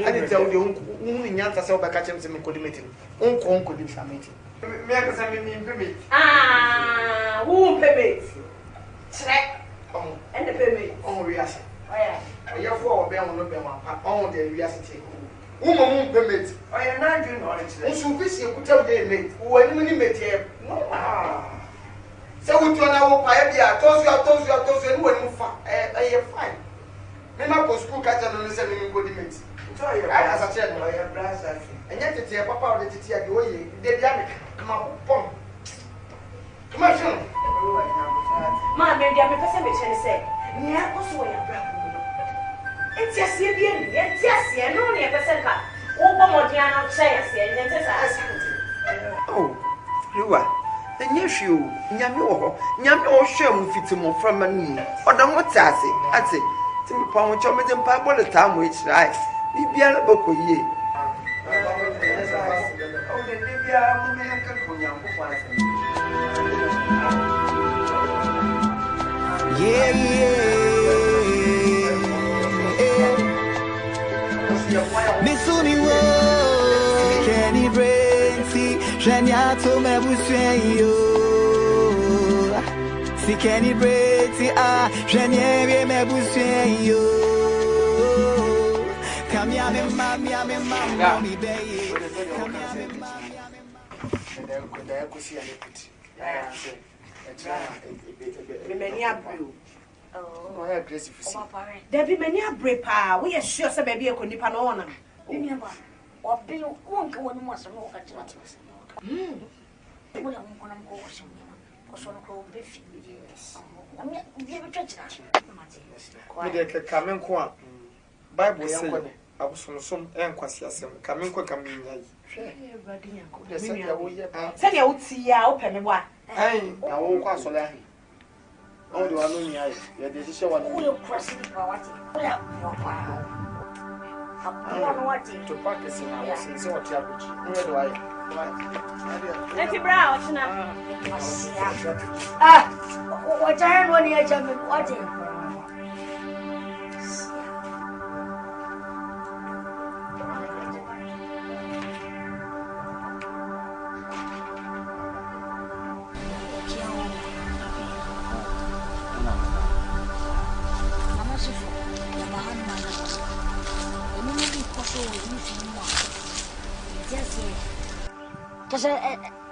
ani tell you unu nyanta se obaka chem se me kodi meeting unko di family me akasa me ni payment who payment check and the payment we ase oya oya for obe won no be wan pa on the we ase take wo mo payment oya na ndru no re chire usu bi se kuta de mate wo ani ni mate e no se wo to na wo pa e bia tosu ni wo ni fa e fine me ma po school ka no se me kodi mate so I as a child oya brother and yet tete papa o de tete ade oye de bia me ma pom come on ma me dia me pese me chene se ni akoso ya bra ko no enti asie bia ni enti asie no ni pese ka wo bo modia no che asie enti sa asante oh ruwa enye hwe o nyame wo ho nyame o hwe mu fitimo frama ni odam wotase ate ti me pa won cho me dem pa bole ta mo echirai bibia na bako yie Misumi wo Kenny Brenti Janya to me buswenyo Si Kenny Brenti Janya me buswenyo Kamya me mama mi be many abru oh yeah grace for there be many abre pa we are sure say baby e ko nipa no wona ni ba obi won ka woni mo so no ka tira wala mo kona mo ko so no ko be fi ami bi be tchira me de ka kamen ko a bible say abusonsom enkwasi asem kamen ko kamen nyai sɛ ya wuti ya o pɛ me bɔ a na wo kwa so la on do anu ni ayi ye de sise wa ni o cross ni pa wati oya yo pa no wati to pack sin na wo sin se o ti abuchi no ye do ayi eti bra o china o tare no ni ya jame wati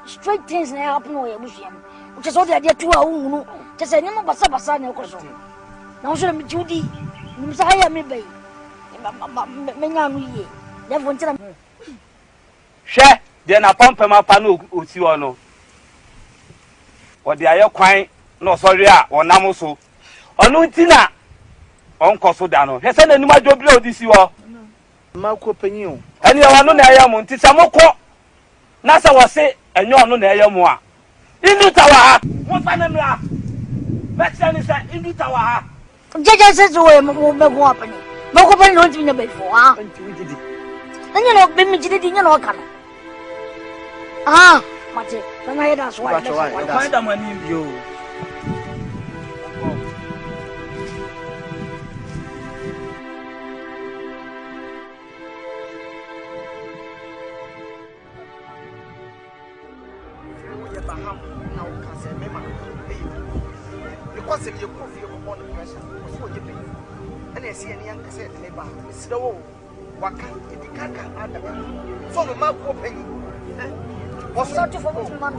straight things na happen o ebusuam which all the idea to a unu just say nyama basa na ekoso na so me judi nim sa ya me bai me nya no ye therefore ntira hwe de na pampama pa no oti ono o de aye kwan na osori a onam so Ono ntina onko so da no. Hwese na nima dwobile odisi wo. Ma ko panyin o. Ene wano na eyam nti samokọ. Na sa wose enyo ono na eyam a. Indu tawa ha. Mo fa na mra. Betia ni sa indu tawa ha. Jeje se zo e mo be go apani. Mo ko pani no nti na be fo ha. Anya no be mi jide di nya no ka no. Ah, mate. Na ya da so wa. Find am ani yo. Because if you prove you upon the pressure, so you pay. And I see any young said, neighbor, Mr. Wo, Waka, if you can't come out of it. So the mouth open. Was not for man.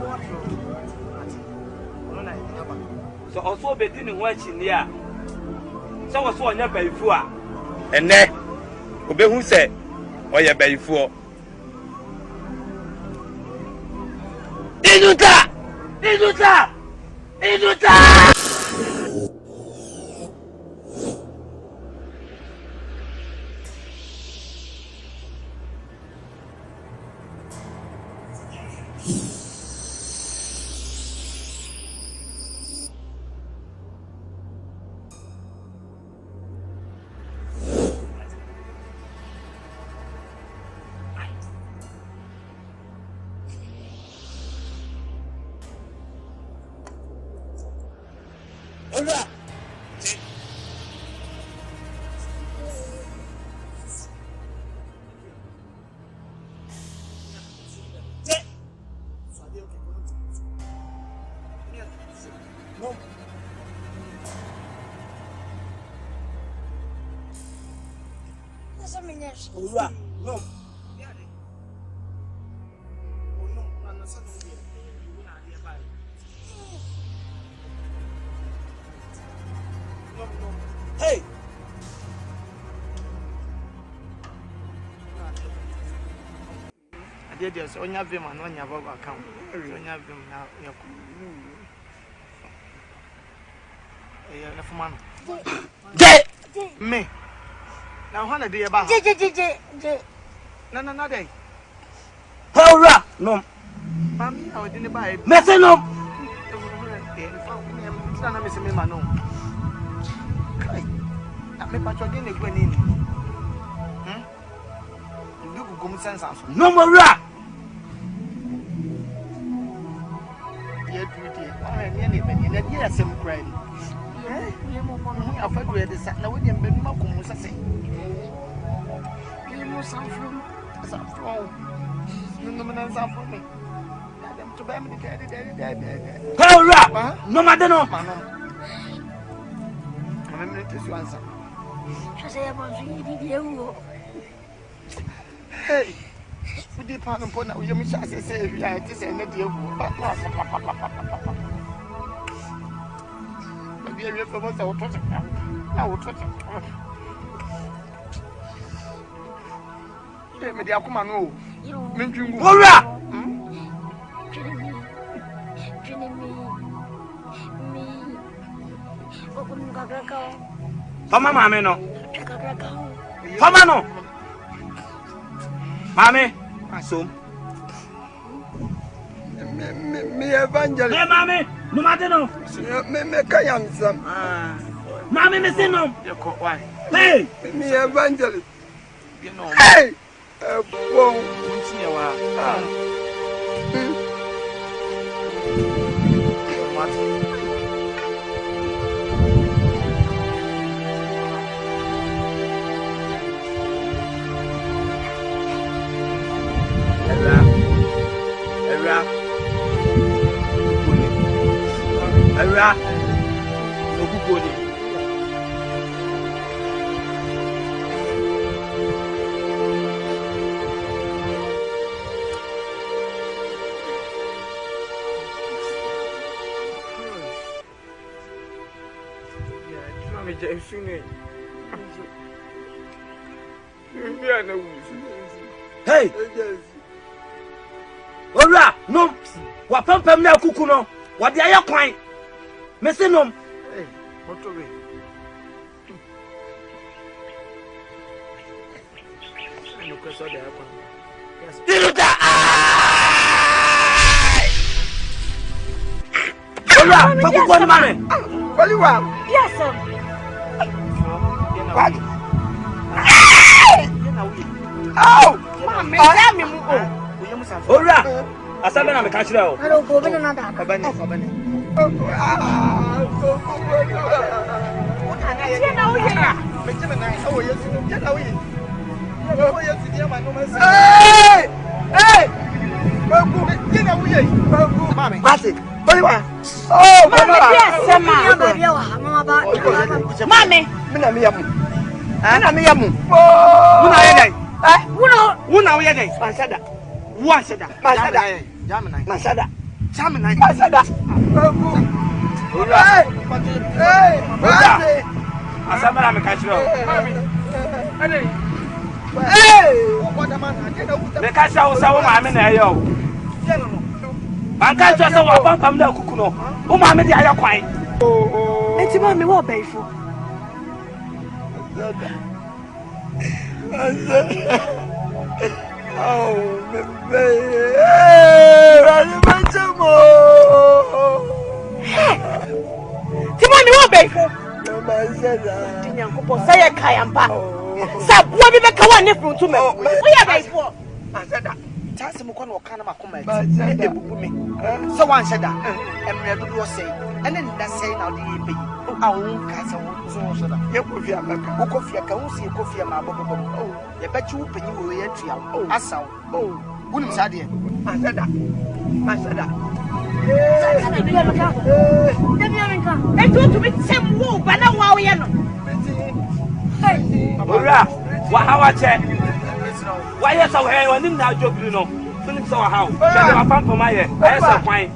So also beginning watching here. So was one your baby for. And then, Obe who said, or your baby for. Inuta! Inuta! Inuta! No. Hey. I did this on your vim and on your account. On your vim now. Me. Now, one day about no day. Hurrah! No. Mammy, I didn't buy it. Messing up. I'm missing me, Manu. I may patch again if when in. You go come sense. No more rat. Dear, dear, yes, I'm crying. I've heard where the sat now with them, but no come was a say. You know some from no man answer for me. Them to buy me the Hurrah! No matter no. I'm going to answer. Just say about you. Hey, we did pardon upon that. You miss us, say, I just say, let you go. I will touch it. I will touch it. Let me come on. You hurrah! Mama, mammy, no. Mama, no. Mammy, so. Me evangelist. Hey, mammy, no matter no. Me kayam some. Mammy, me say no. Why? Hey, me evangelist. You know. Hey, Era, no good. Hey! Ora, no! What pump me a cuckoo? What the air quine? Missing them. Hey, what away? no question there happen. Yes. Diluta. Ola, papu bon mame. Baliwa. Yes, sir. What? Oh! Mama, tell me mo. Ola, Asante na me ka kire o. Hello, go be na da. Obani. Hey! Hey! Mami, Mati, Baliwa. Oh, Mama, yes, Mama. Mami, mina miyamu. Mina miyamu. Una yedai. Una yedai. Masada. Wasada. Masada. Jamina. Masada. Jamina. Masada. Hey! Hey! Mati. Asante na me ka kire o. Hey! Me ka sha wo sa wo maame na eyo o. Banka cho se wo pam da kuku no. Wo maame de aye kwan. enti mami wo baifo. Oh, baby. Rani machamo. Ti mami wo baifo. Masada. Dinyankopo say kayamba. Sa bo bi be ka wa ne fruntu me. Wo ya baifo. Masada. Tase mo kono kana makoma e ebubu me. So wan sheda. Emre dodo say. Ene nda say na odi yepe. Awon ka se wo so sheda. Ye kofia maka. Wo kofia ka wo si kofia ma bobobo. Ye bechi wo panyi wo ye tua. Asaw. Wunim sa de. Masada. Masada. Ora, wa hawa che. Wa ye so he woni na jobiri no. Fini so wa hawo. She ma pam pam aye. Aye so kwan.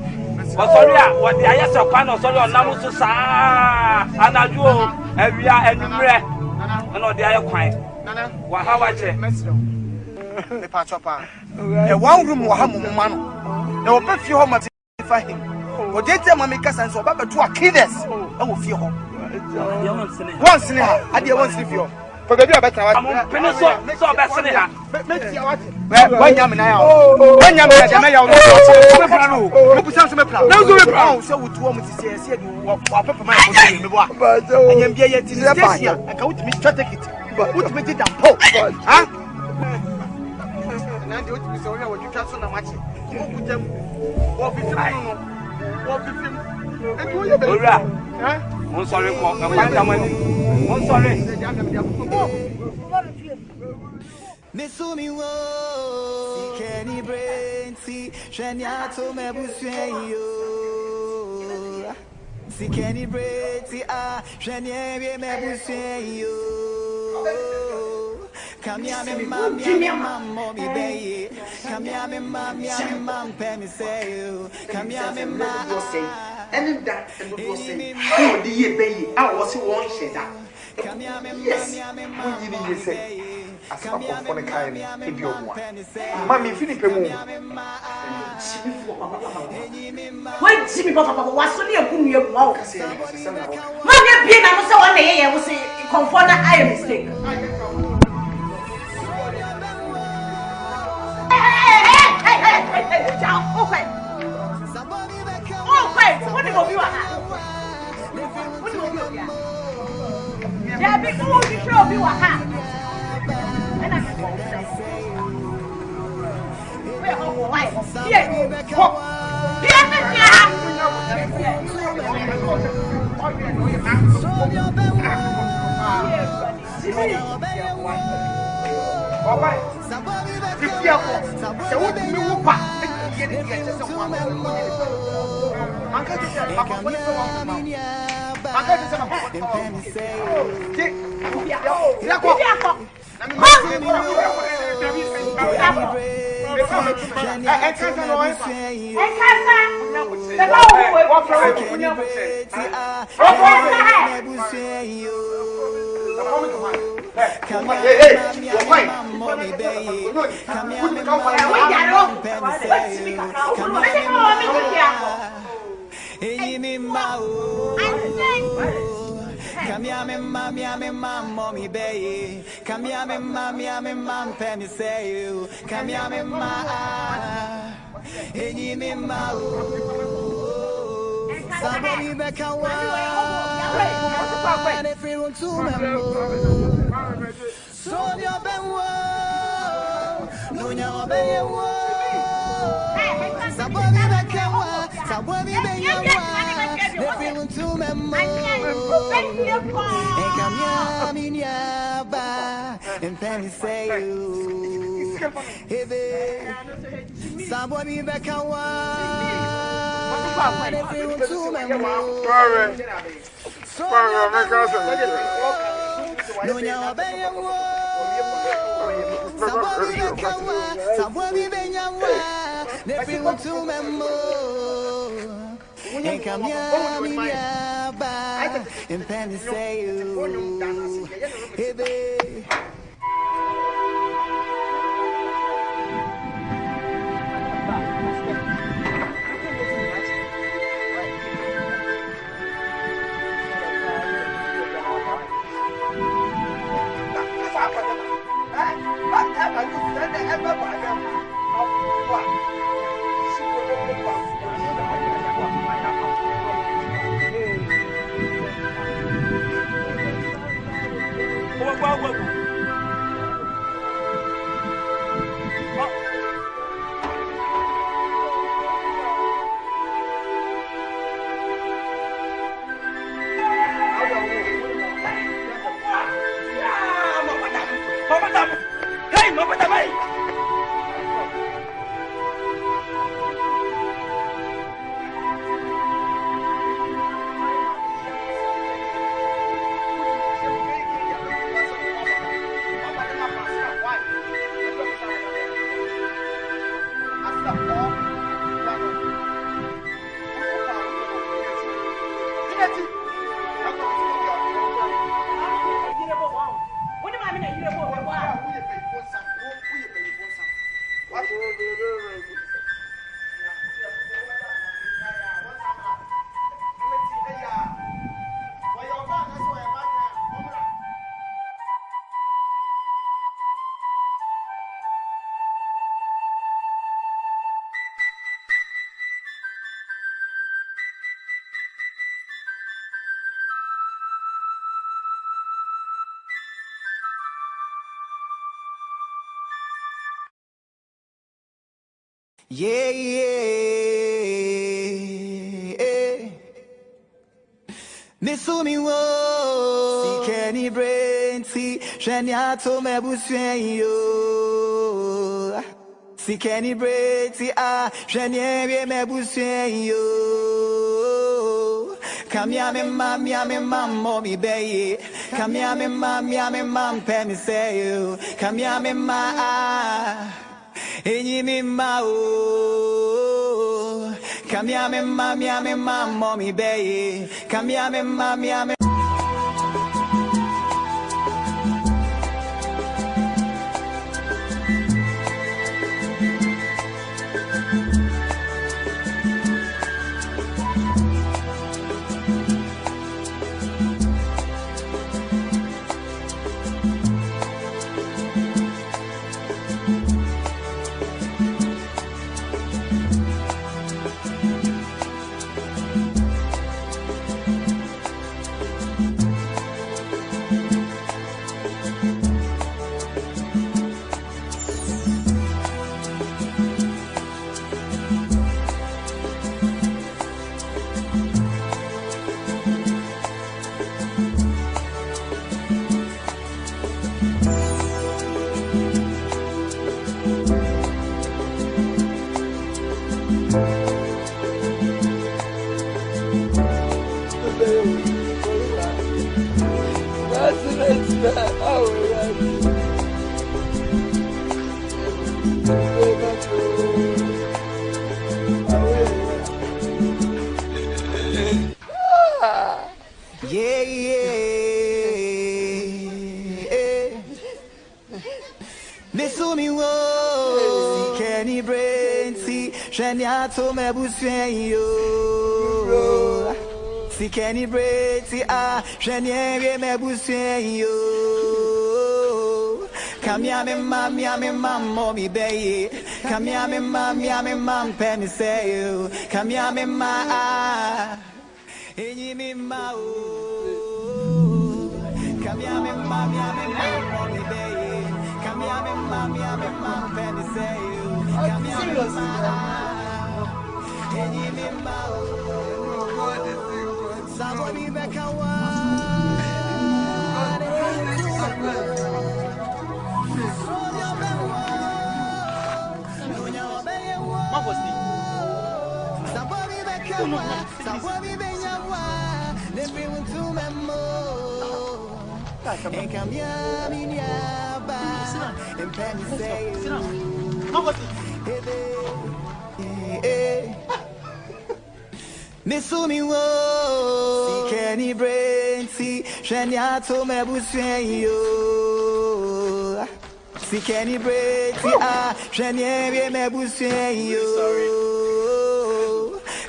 O sorry a, wo de aye so kwan no sorry onam so saa. Anaju o, awia enumre. Na o de aye kwan. Wa hawa che. Me pa chopa. E one room wo ha mumma no. Na wo pe fie ho mate fa him. O de te ma me kasa nso baba to akides. E wo fie ho. Once in ha, ade once in fie ho. For baby abeta wa. Pene so be ha. Me tia wa. Wanya me na ya. Wanya me ya me ya no. Me pra no. Me busa so me pra. Na so me pra. O se wo tuo mu ti se adu wa papa ma ko se me bo a. Anyam bia ye ti station. Aka wutimi take it. Wutimi ti dan po. Ha? Na de wutimi se wo ya wo twatwa so na machi. Wo kutam. Wo bifim no. Wo bifim. E ko ye be. Ora. Mon sorry ko. E kwa jamani. Mon sorry. Mesumi wo sikeni brainsi shenyato mebusweyo sikeni brainsi shenye mebusweyo kamya me mammo mi beye kamya me mam pemiseyo kamya me mammo And that and what say how do you pay? I was one sheda. Yes, when you say as a for the kind if you want. Mammy Philip When Jimmy Papa was only a good year. Wow, Mammy being I was one day I was say confirm that I am mistake. Okay. Oh, wait, what do you want? What do you want? Yeah, big old show you a hat. And I can we're all white. Here, Come here, me mam, mommy, baby. Come here, me mam, penny say you. Come here, me ma, any me ma. Somebody back and one. If you want to remember, so your ben no, your ben somebody back and one. Somebody back and one. If you want to remember, and come here, me and penny say you. Hey, somebody back and one. If you want to remember, no, your ben somebody back and one. If you want to remember. And come here, me and penny say you. Hey, babe. Yeah, yeah. Misumi wo si Kenny brain si Shania me busuen yo. Si Kenny brain si Shania me busuen yo. Come here, me mam, mommy, baby. Come here, me mam, penny say you. Come here, me ma. Any me ma oh, come here me mam, mommy baby, come here me mam. Yeah, yeah. Misumi wo si Kenny brain si Shania me busuen yo. Si Kenny Brady, Shania, me busay yo. Come ya me mam, mommy bay. Come ya me mam, penny say you. Come ya me ma, me ma. Come ya me mam, mommy bay. Come ya me mam, penny say you. Come ya me ma, me ma. Somebody back Misumi wo si Kenny brain si Shania to me busyo si Kenny brain si Shania me busyo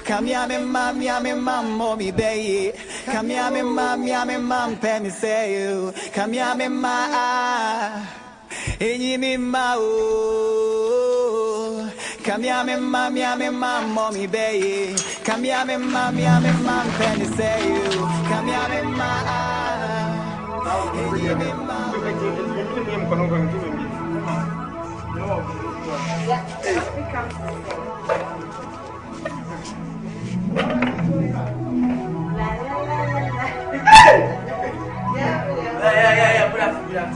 come ya me mam mommy bay come ya me mam penny say you come ya me ma me ma come ya me mam mommy bay come ya me mam penny say you come ya me ma me ma Yeah, good afternoon.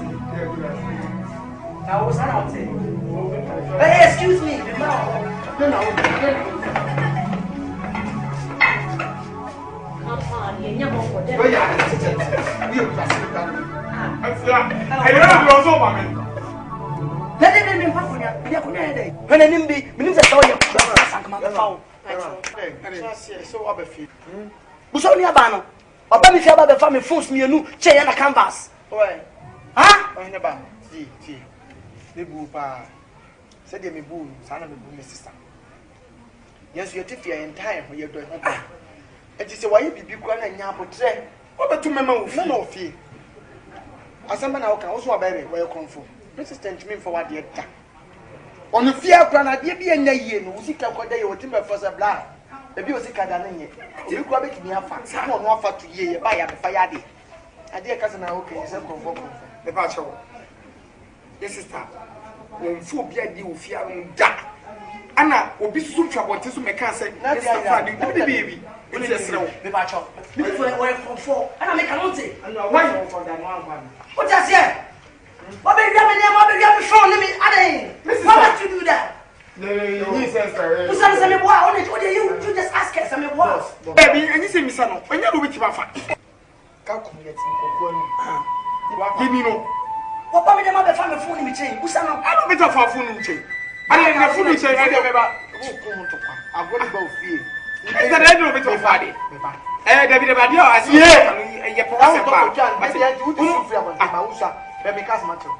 Now, what's that out there? Hey, excuse me. Ọba mi fi aba be fa me phones mi enu che ya na canvas. Oi. Ha? Oi ne ba. Ti. Me bu pa. Se de me bu, sa na me bu me sister. Yes, you tifia entire ho ye do ho ba. E ti se wa ye bibi kwa na nya abotre. Obetu mema wo fi. Na o fi. Asamba na o kan, wo so abere wo ye konfo. Resistant me for what ye da. Onu fi akwa na de bi enya yie no, wo sika koda ye wo timbe for bla. Ebi osika da nanye. Obi kwa beki mi afa. Sa no afa to ye ba ya be fa ya de. Ade ka na okay, se konfo. Me ba chewo. Yes sister. Won fu obi ade wo fi an da. Ana obi susu twabonte so me kan say, yes sister, di obi baby. Oni le srewo. Me ba chewo. Me fu e konfo. Ana me kan onte. Ana why for that one one. What just here? What be ya me phone me ade. Why must you do that? No, you say sir. You say me boy, only you just ask us me boy. Baby, and you say me son, when you do with your fa. Ka ku yet ni kokko ni. Give me no. What ba me dem be fa me phone me chain. Usa no. I don't better for phone me chain. I the phone me chain, I dey meba. Wo ko mo to kwa. Agori ba ofie. Is that I don't better for dey. David ba dia asi. Ye po se pa. But you do free about ma usa. Baby cast matter.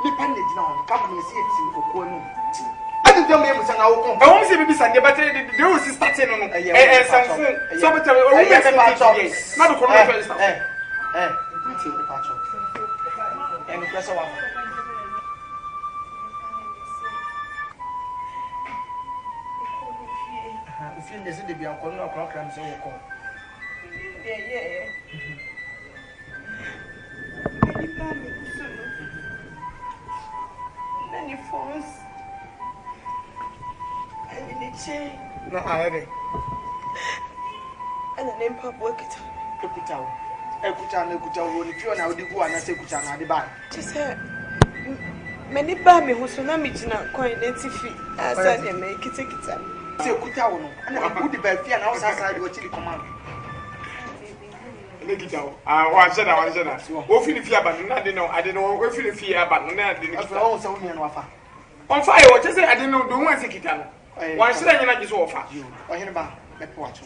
Ni pan dey na on. Ka me see it kokko no. I don't tell me I'm saying I won't say baby Sunday, but they will start saying no. And some so but we have a patch up. Not the commercial stuff. Take the patch up. And press one. If you listen to be on corner o'clock, I'm saying you call. Yeah. Many phones. No, I have it. And the name Papa work it. Ekuta, if you are now the one, I say Kuta, na the bar. Just many bammy who so na mijina coin netifi Asante make it. Say Kuta no, and I put the bed fear and outside what you command. Let it down. I said, what feel fear, but I didn't know what feel fear, but not the also me and Wafa. On fire, what you say, I didn't know, don't want to take it. Why should I not just offer you? Or him about let watch.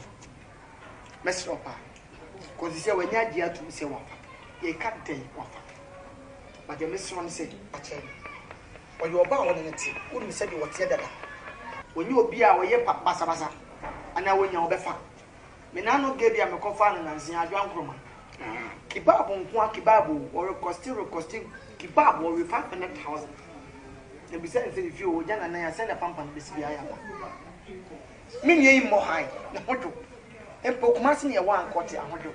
Mess up. Because you say when you're dear to say Wafa, you can't tell Wafa. But the Miss one said, or you are bound in it, wouldn't say you what's the other. When you be our year, Bassa, and now when you're befa. Me na no get dia me kofa na nsia adwan kroma. Kibabu nko kibabu or costing kibabu or 500,000. They be saying if you jana na send a pampa be sibia ya. Me nye mo high na hodo. Empo kuma se ne one quarter ahodo.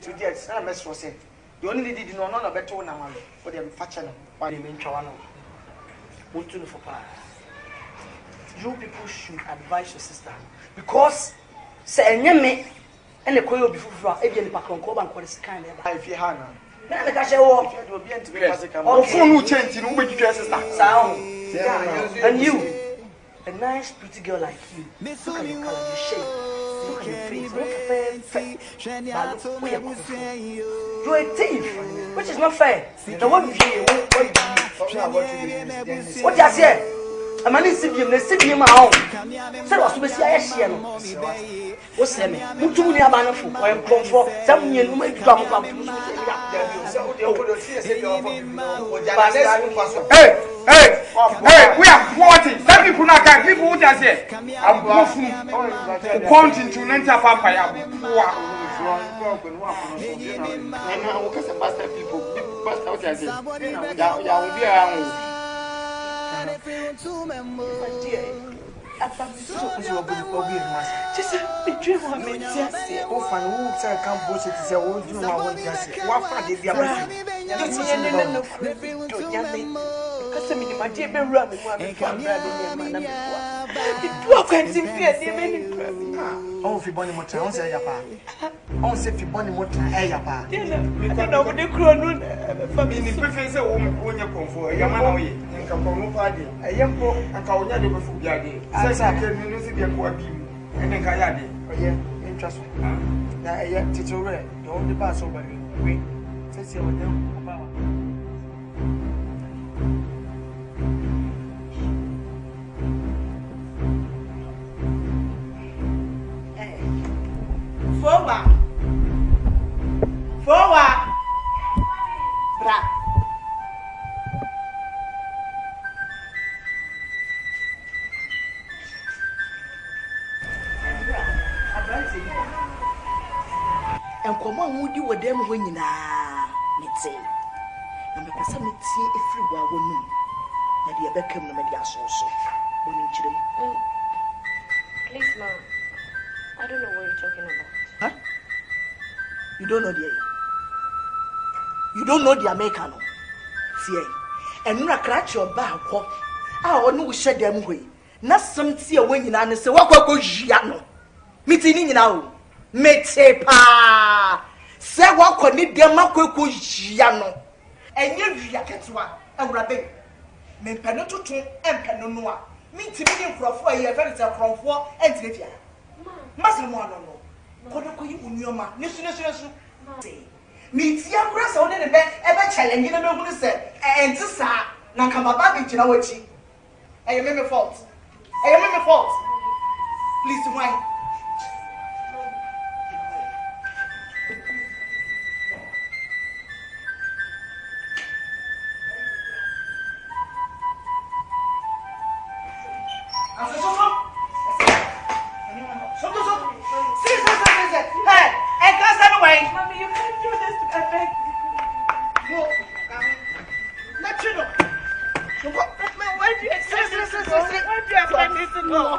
To there na me so say. The only did no no beto na one for them facha no. Why they mean twa no. What to for pa. You people should advise your sister because say nyame ene koyo bi fufura e bi ni pakron ko ban ko de scan le ba. If you ha na. Na me ka she wo. If you obi enti be pass cam. Oh phone no change no be twetwe sister. Sao. And you a nice pretty girl like you. Look at your color, your shape. Look at your face. Look at you're a thief, which is not fair. The one you hear, what do you say? A man is sitting in my home. So what's the say? What's the name? Mutu ni abana fu. I am come for some year. No make come. Hey, we are 40. Some people not can. People who just say, I'm going counting to enter vampire. Oh, if you born in Motra, on say Yapa. On say if you born in Motra, Yapa. I don't know what they call no family. Preference a woman who you come for. Yamanawi, and come from Mufadi. A young boy, and Kawanya de Fugiadi. Says I can use it for a beam. And then Kayadi. Oh, yeah, interesting. Now, I yet to read. The only pass over me. Wait, says you with them. Forward. Bra. And come on, would you with them when you na say? And the person me see everywhere woman. Na dia become no media so. Please, Mom. I don't know what you're talking about. Huh? You don't know the You don't know the American. See, and you crack your back. I know we shed them way. Not some tea when you and say, what go Giano? Meeting now. Mete pa. Say what could need them Kweku Giano. And you Yaketwa, and Rabbi. Me penoto to and penonua. Meeting for a year, very from 4 and 3. Master no. Kodoko yi unyoma nesu me tia kura se woni ne be ebe challenge na me hunu se enti sa na ka baba be gina wachi e me fault please why Mommy, you can't do this to affect me. No, not you know. Why do you expect me to know?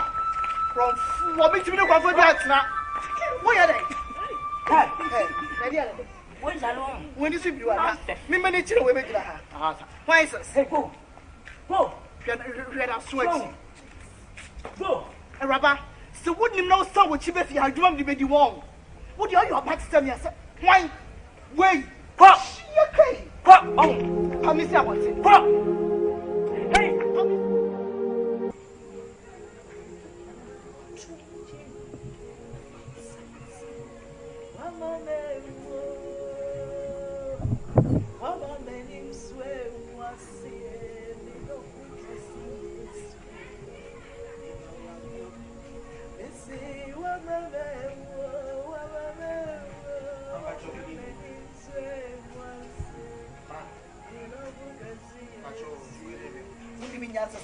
From me to be the one for that now. Where are they? Hey, where's that? When you see you are me many children will make that. Why is this? Hey, go. We are sweating. Go. And Rabba, so wouldn't you know some what you bet you had drunk the baby wrong? What do you about to tell me? I said, why? Wait, pop. Okay. Pop. Oh, come see about it. Pop. Hey,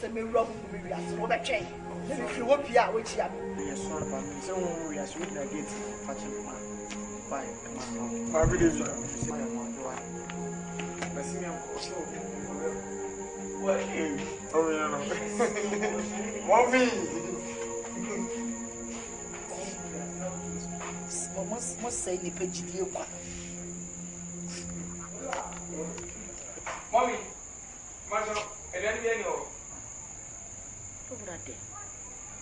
say me rob me we as wo be twen. If you hope ya we chia me. Yes, sorry about me. So we are sweet na gate catching man. Bye. Have a good day. Merci me also. What is? Oh no. Movi. Must say ni pejidie kwa. Mommy, Majo, and then we know.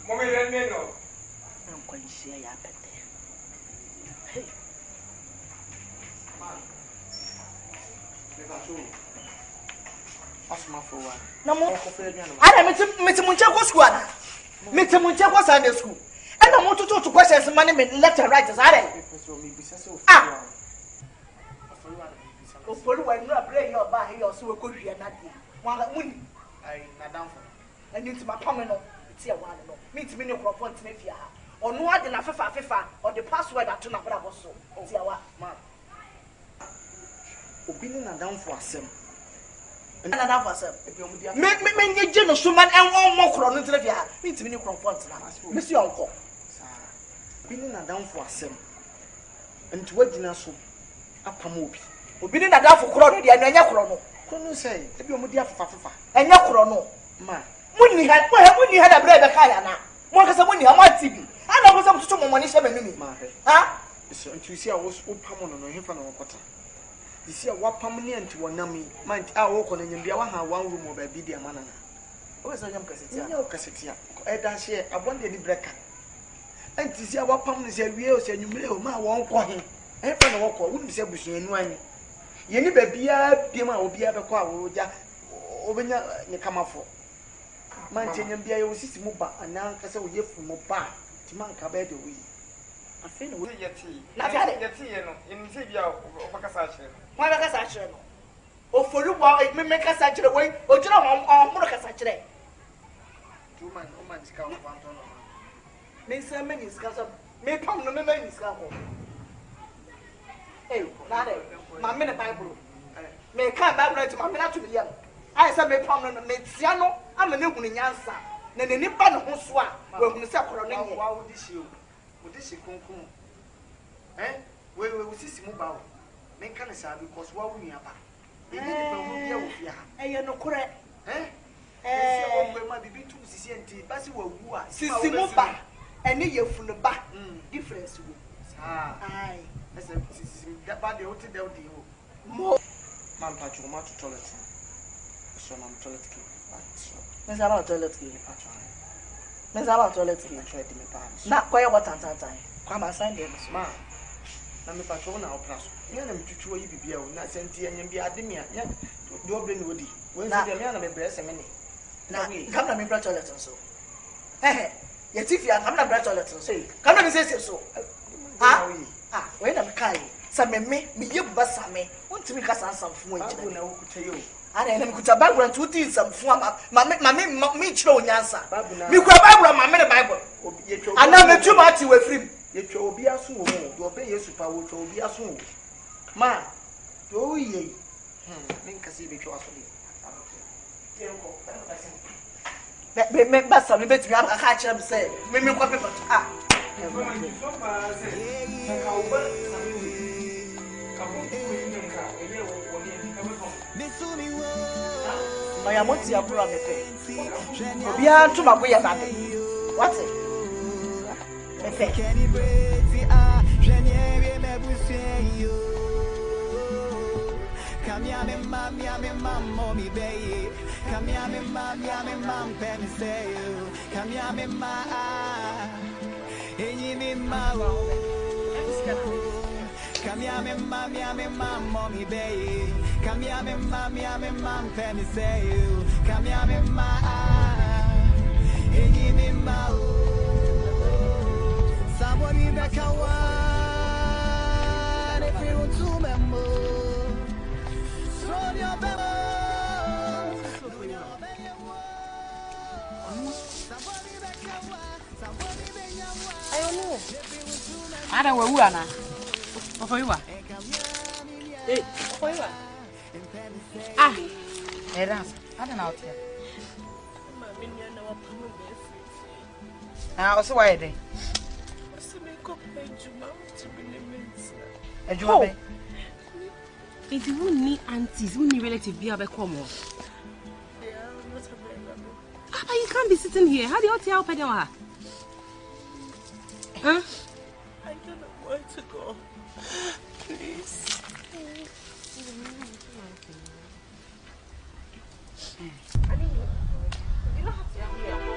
Mommy, let me know. I'm going to share your pet there. Hey, what's my for one? No more. I met Munchaco Squad. Met Munchaco Sunday School. And I want to talk to questions money left and right as I ah. O polu wa nura play your bar here so we could hear nothing. One money. I madam for. And you to my common no. It's here one no. Meet me no crop to me fear. Or no other fefa or the password that to na bravo so. It's here what man. Obini na down for asem. Na down for asem. Me je no so man en mo kro no tele fear. Meet me no crop na. Me see onko. Obini na down for asem. Enti wagina so apam obi. Obi ni nada fo kro no de anu anya kro no. Kono say, ebi omudi afafafa. Anya kro no. Ma. Muni ha da bre be ka ya na. Mo ka say muni ha mo TV. Ana ko say tutu mo moni she manumi. Ma he. Ha? So nti si a wo opam no no hefa na wokota. Disi a wapam ne anti wonami. Man a wo ko na nyambia wa ha one room oba bi dia manana. O say nyam kasetia. Nya o kasetia. E da she abonde ni breka. Anti si a wapam ne se wie o se nwumre o ma won ko he. Hefa na wokọ wo ni se busu enu anyi. Yeni babia bia obia bekọ a wo ja obenya ne kamafo. Man chenyam bia ye osisi mu ba anan kase wo yefu mu ba ti man ka be de wi. Afi no yeti. Na fi ade. Yeti ye no, eni se bia obakasa a kire. Wa bakasa a kire no. Ofolu wa me kasa a kire we, ojira ho mo kasa a kire. Tu man o man sika wo kwanto no. Me se me ni sika so me pam no me ni sika ko. Hey, nade, my minute Bible. Me can't Bible to my minute to the young. I said, me prominent, me Tiano, I'm a new Nyansa. Then the Nippon Hoswa, when we say, why would this you? Would this come? Eh? We will see Simubao. Make kind of sad because what we have. Eh, no correct. Eh? We might be too CCNT, but you were Simuba, and you from the back. Difference. Ah, aye. That bad the hotel deal. More man patch your mouth to toilet. So I'm toilet key. Miss about toilet key. Miss about toilet key. I tried to me pants. Not quite what time. Come and sign them, ma. Now me patch on our plus. You know, to chew you be not sent here and be admia. Yeah, do bring woody. When the man of breast a minute. Now, come to me, brush toilet and so. Eh, yet if you are coming to brush toilet and say, come and say so. Ah, wait a minute. Some me you bassa me. Want to make us some from which I know to you. And I could a background to do some form. Me throw answer. Me grab my minute Bible. And now the too much with him. Yet you'll be a soon. You'll be a super, which will be a soon. Ma, oh ye. Think I see the choice. Make Bassa, we bet me up a catch up say. Maybe what people are. I am what you are brought me. We are to my way about it. What's it? Come here, me mom, mommy, baby. Come here, me mom, penny say you. Come here, me Come here, me mom, mommy, baby. Come here, me mom, penny say you. Come here, me somebody back away. If you want to remember, so your baby. I don't know. I don't know who are. For you are. Hey, for you are. Ah, I don't know. Ah, also why they? Oh. If you won't need aunties, won't need relatives be able to come on. They are not available. Ah, but you can't be sitting here. How do you tell her? Huh? I don't know where to go. Please. You don't have to be here.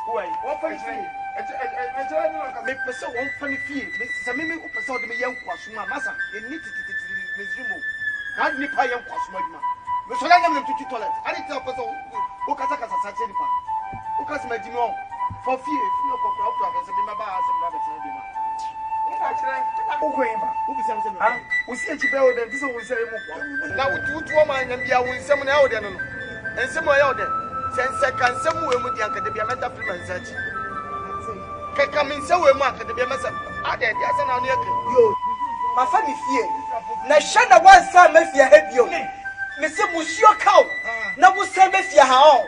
Who are you? What funny fee? Me person one funny fee. Mrs. Amimi who person the young Kwasuma Massa. You need to resume. Not Nipa young Kwasuma. Me so let them to toilet. I need to person who Kasaka Sacha. Who can my Jimon for fear if no cockroach to have a bar as a rabbit. Who be something? We see a bell that this will say now with 2 women and be out with someone out there and somewhere out there. Since I can somewhere with the academia mental film and such. Can come in somewhere mark at the BMS. I did, yes, and on you. My family fear. Nashana one son, if you have you. Mr. Monsieur Cow. Now we send if you how.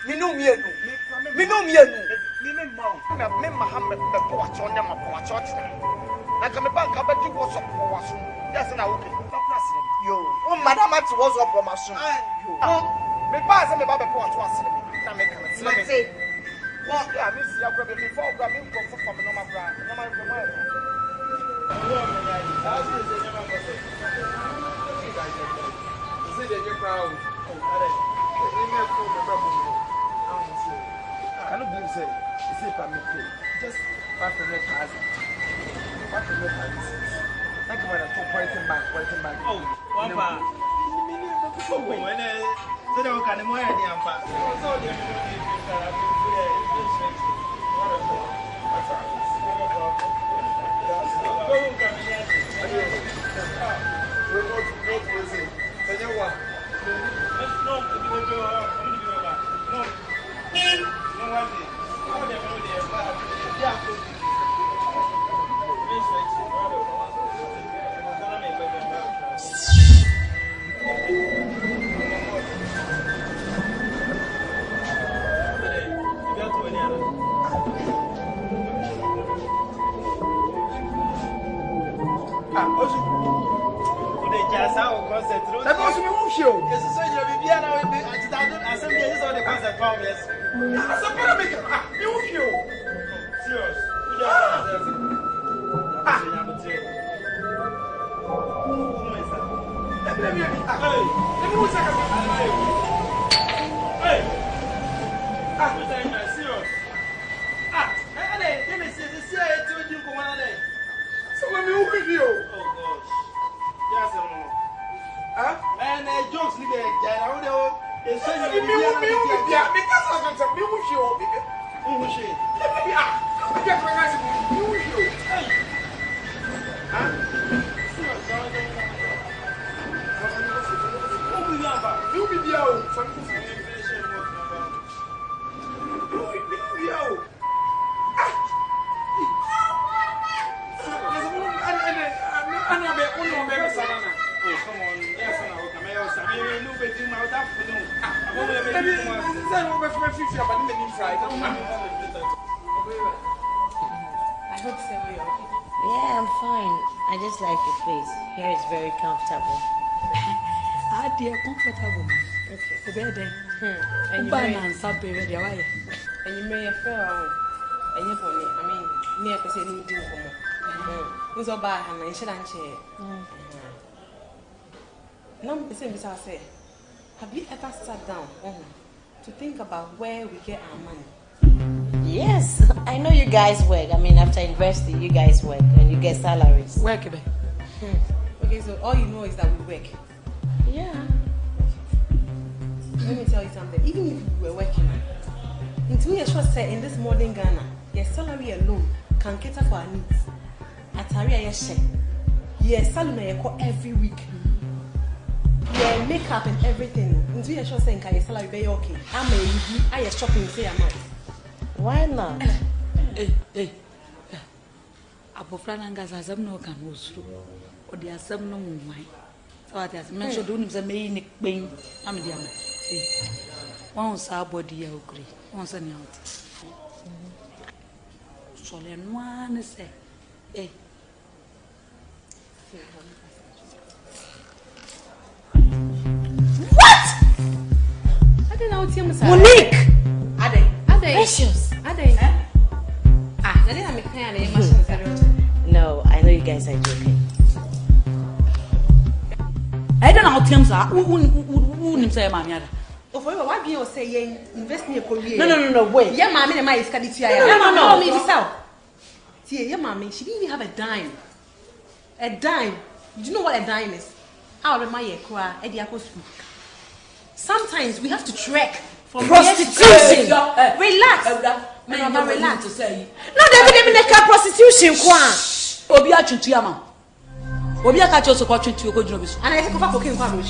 Me know me. Me know me. Me Mohammed, the watch on them, watch on them. I come back, I bet you was up for us. Yes, and I will be. Yo, oh, Madame was up for my son. Me pass and me Baba Port was in the say. What? Yeah, Miss Yakobi before grabbing from the normal brand. No matter where. Is it a new crowd? I don't believe so. It's a family. Just 500,000. 500,000. Thank you for the 2 pointing back. Oh, one bar. So they will kind of more than And you may have fair and you for me. I mean, near to say no deal for me. Who's all by him and shall chair. Now, the same as I say, have you ever sat down to think about where we get our money? Yes, I know you guys work. I mean, after university, you guys work and you get salaries. Work, okay, so all you know is that we work. Yeah. Let me tell you something. Even if we were working, until you sure say in this modern Ghana, your salary alone can cater for our needs. At area your share, your salary you call every week, your makeup and everything. Until you sure say your salary be okay. I may shopping say a month. Why not? Hey. Abofra nanga za no kan osuru. O dia asem no nwai. So ati as men so do nim say me ni kpen am dia ma. One sa body ya okri. One sa ni out. So le noa ne say What? I don't know what you say. Monique. Ade. Precious. Ade. I didn't make machine. No, I know you guys are joking. I don't know how Tim's are. Who say, Mamma? Why do you say invest in your career? No, wait. Yeah, mommy, and my is cut it here. No. Me this out. See, yeah, mommy, she didn't even have a dime. A dime. Do you know what a dime is? Out of my cry, sometimes we have to trek from prostitution. Relax. Mama, relax. To say. No, they even make prostitution. Obi a chutu ama. Obi a catch us ko chutu ko jino bisu. And I take off cocaine for me.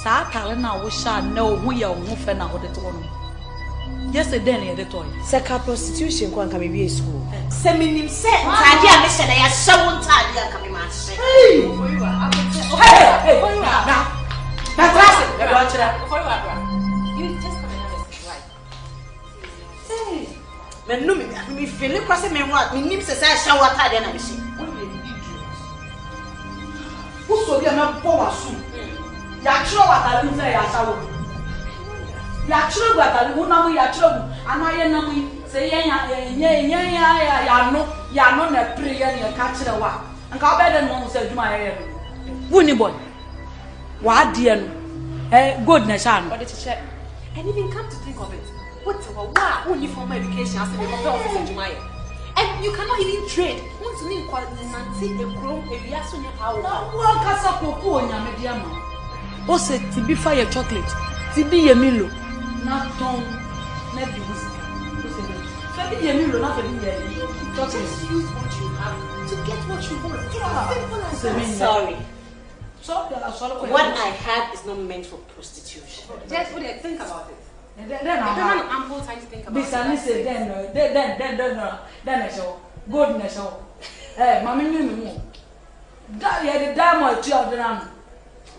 Sa kale na wo sha na ohu ya ohu fe na wo de to no. Yesterday na de to. Seka prostitution ko anka me be school. Seminim se tadi a me se na ya shawo tadi anka me ma se. Hey! That's right. You just come and have a right. Hey! Manu me feel cross me what? Me nim se say shawo tadi na me se. Who so be na po wasu. Ya chiro watari say ya shawo. Ya chiro watari wo na mo ya chiro ana ye na mo say ya no na prayer ni ka chiro wa. Anka obede no say djuma ye. Wuni boy. Wa die no. Good na sha no. What did you check? And even come to think of it. What's a wa only formal education as a compare office in Jumaya. And you cannot even trade. Want to need nanti a grown a yaso nya power. Wa kasa popo nya me dia ma. O se ti bi fire chocolate. Ti bi ye milo. Na ton na bi music. O se be. Fe bi ye milo na fe bi ye chocolate. Just use what you have to get what you want. I'm sorry. So what I had is not meant for prostitution. Just what do you think about it? Then I have ample time to think about it. Bisani say then I show good na show. Mama nyu me. Da ye the damo ti of the ram.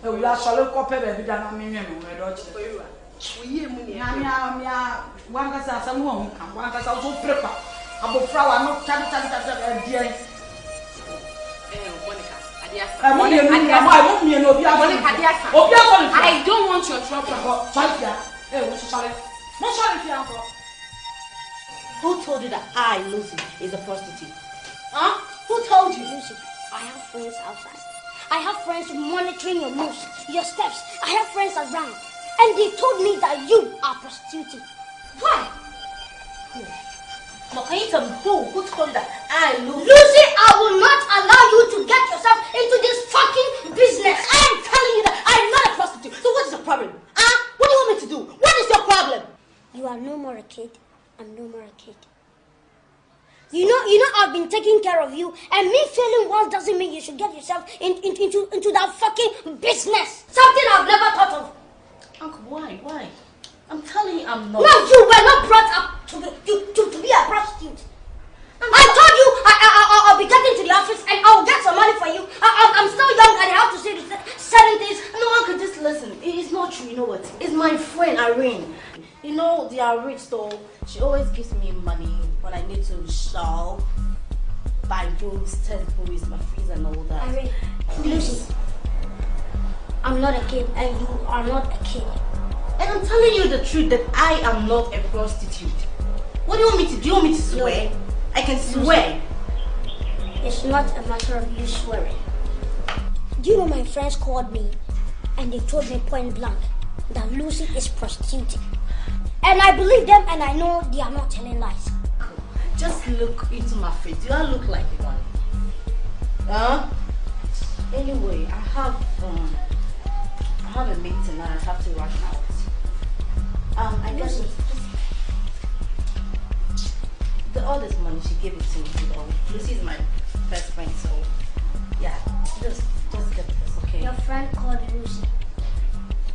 We are solo copy baby da na me nyu me do chi. We mu ni. Mia wan ka sa sam ho kan wan ka sa so prepa. Abofra wa no tadi die. Monica. I don't want your trouble. Who told you that I, Lucy, is a prostitute? Huh? Who told you, Lucy? I have friends outside. I have friends monitoring your moves, your steps. I have friends around. And they told me that you are prostituting. Why? But can you tell me who told you that I, Lucy, I will not allow you to get yourself into this fucking business. I am telling you that I'm not a prostitute. So what is the problem? What do you want me to do? What is your problem? You are no more a kid. I'm no more a kid. You know, I've been taking care of you, and me failing once doesn't mean you should get yourself into that fucking business. Something I've never thought of. Uncle, why? I'm telling you, I'm not. No, you were not brought up to be a prostitute. I told you I'll be getting to the office and I'll get some money for you. I'm still young and I have to say certain things. No, Uncle, just listen. It's not true. You know what? It's my friend Irene. You know, they are rich, so she always gives me money when I need to shop, buy books, test books, my fees and all that. Irene, please. I'm not a kid and you are not a kid. And I'm telling you the truth that I am not a prostitute. What do you want me to do? Do you want me to swear? No. I can swear. It's not a matter of you swearing. Do you know my friends called me and they told me point blank that Lucy is prostituting. And I believe them and I know they are not telling lies. Just look into my face. Do I look like one? Huh? Anyway, I have a meeting and I have to rush out. I guess all this money she gave it to me. You know, Lucy is my best friend, so yeah, just get this, okay? Your friend called Lucy.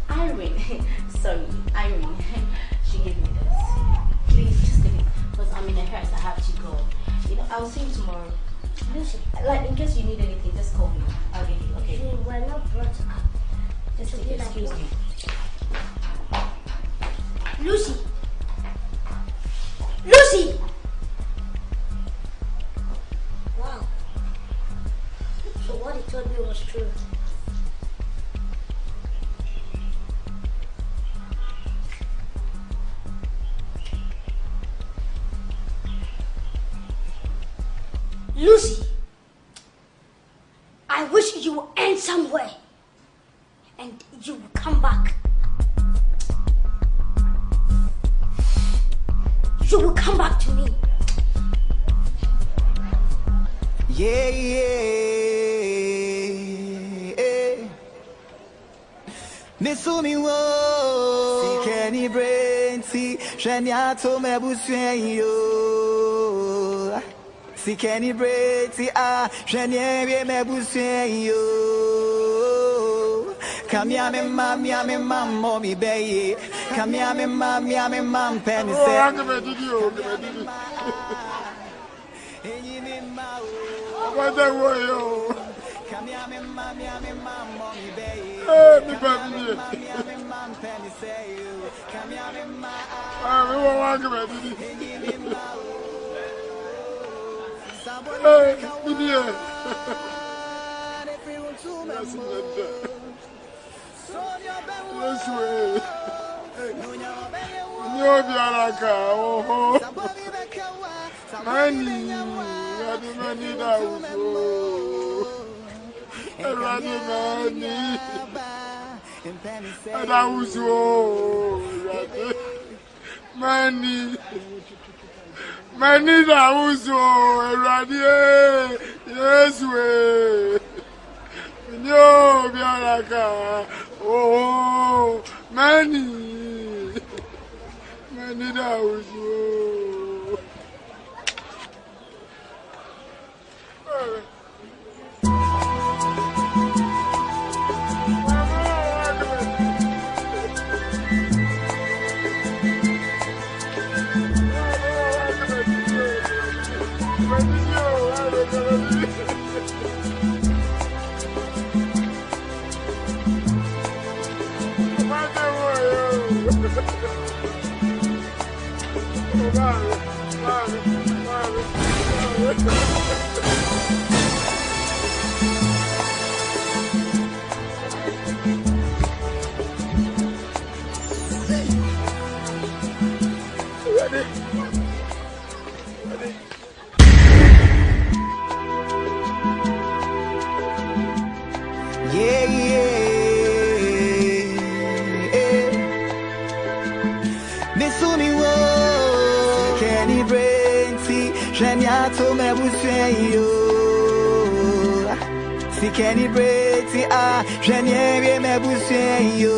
Irene, sorry, Irene. She gave me this. Please just take it, because I'm in a hurry. I have to go. You know, I'll see you tomorrow. Lucy, like in case you need anything, just call me. I'll give you. Okay? You were not brought up. Just take it. Excuse me. Lucy. Lucy. Wow. So what he told me was true. Lucy, I wish you would end somewhere and you would come back. you will come back to me. Yeah. Misumi wo si Kenny Brainty Shaniato Mebusyo si Kenny Brainty Shanie Mebusyo Kamia me mam mommy baye Kamia me mam penny say What the way Kamia me mam mommy baye me baby. Mani da uso erade Yesu nyo biaraka oh mani da uso Misumi wo Kenny Brainty Shaniato Mebusyo si Kenny Brainty Shanie Mebusyo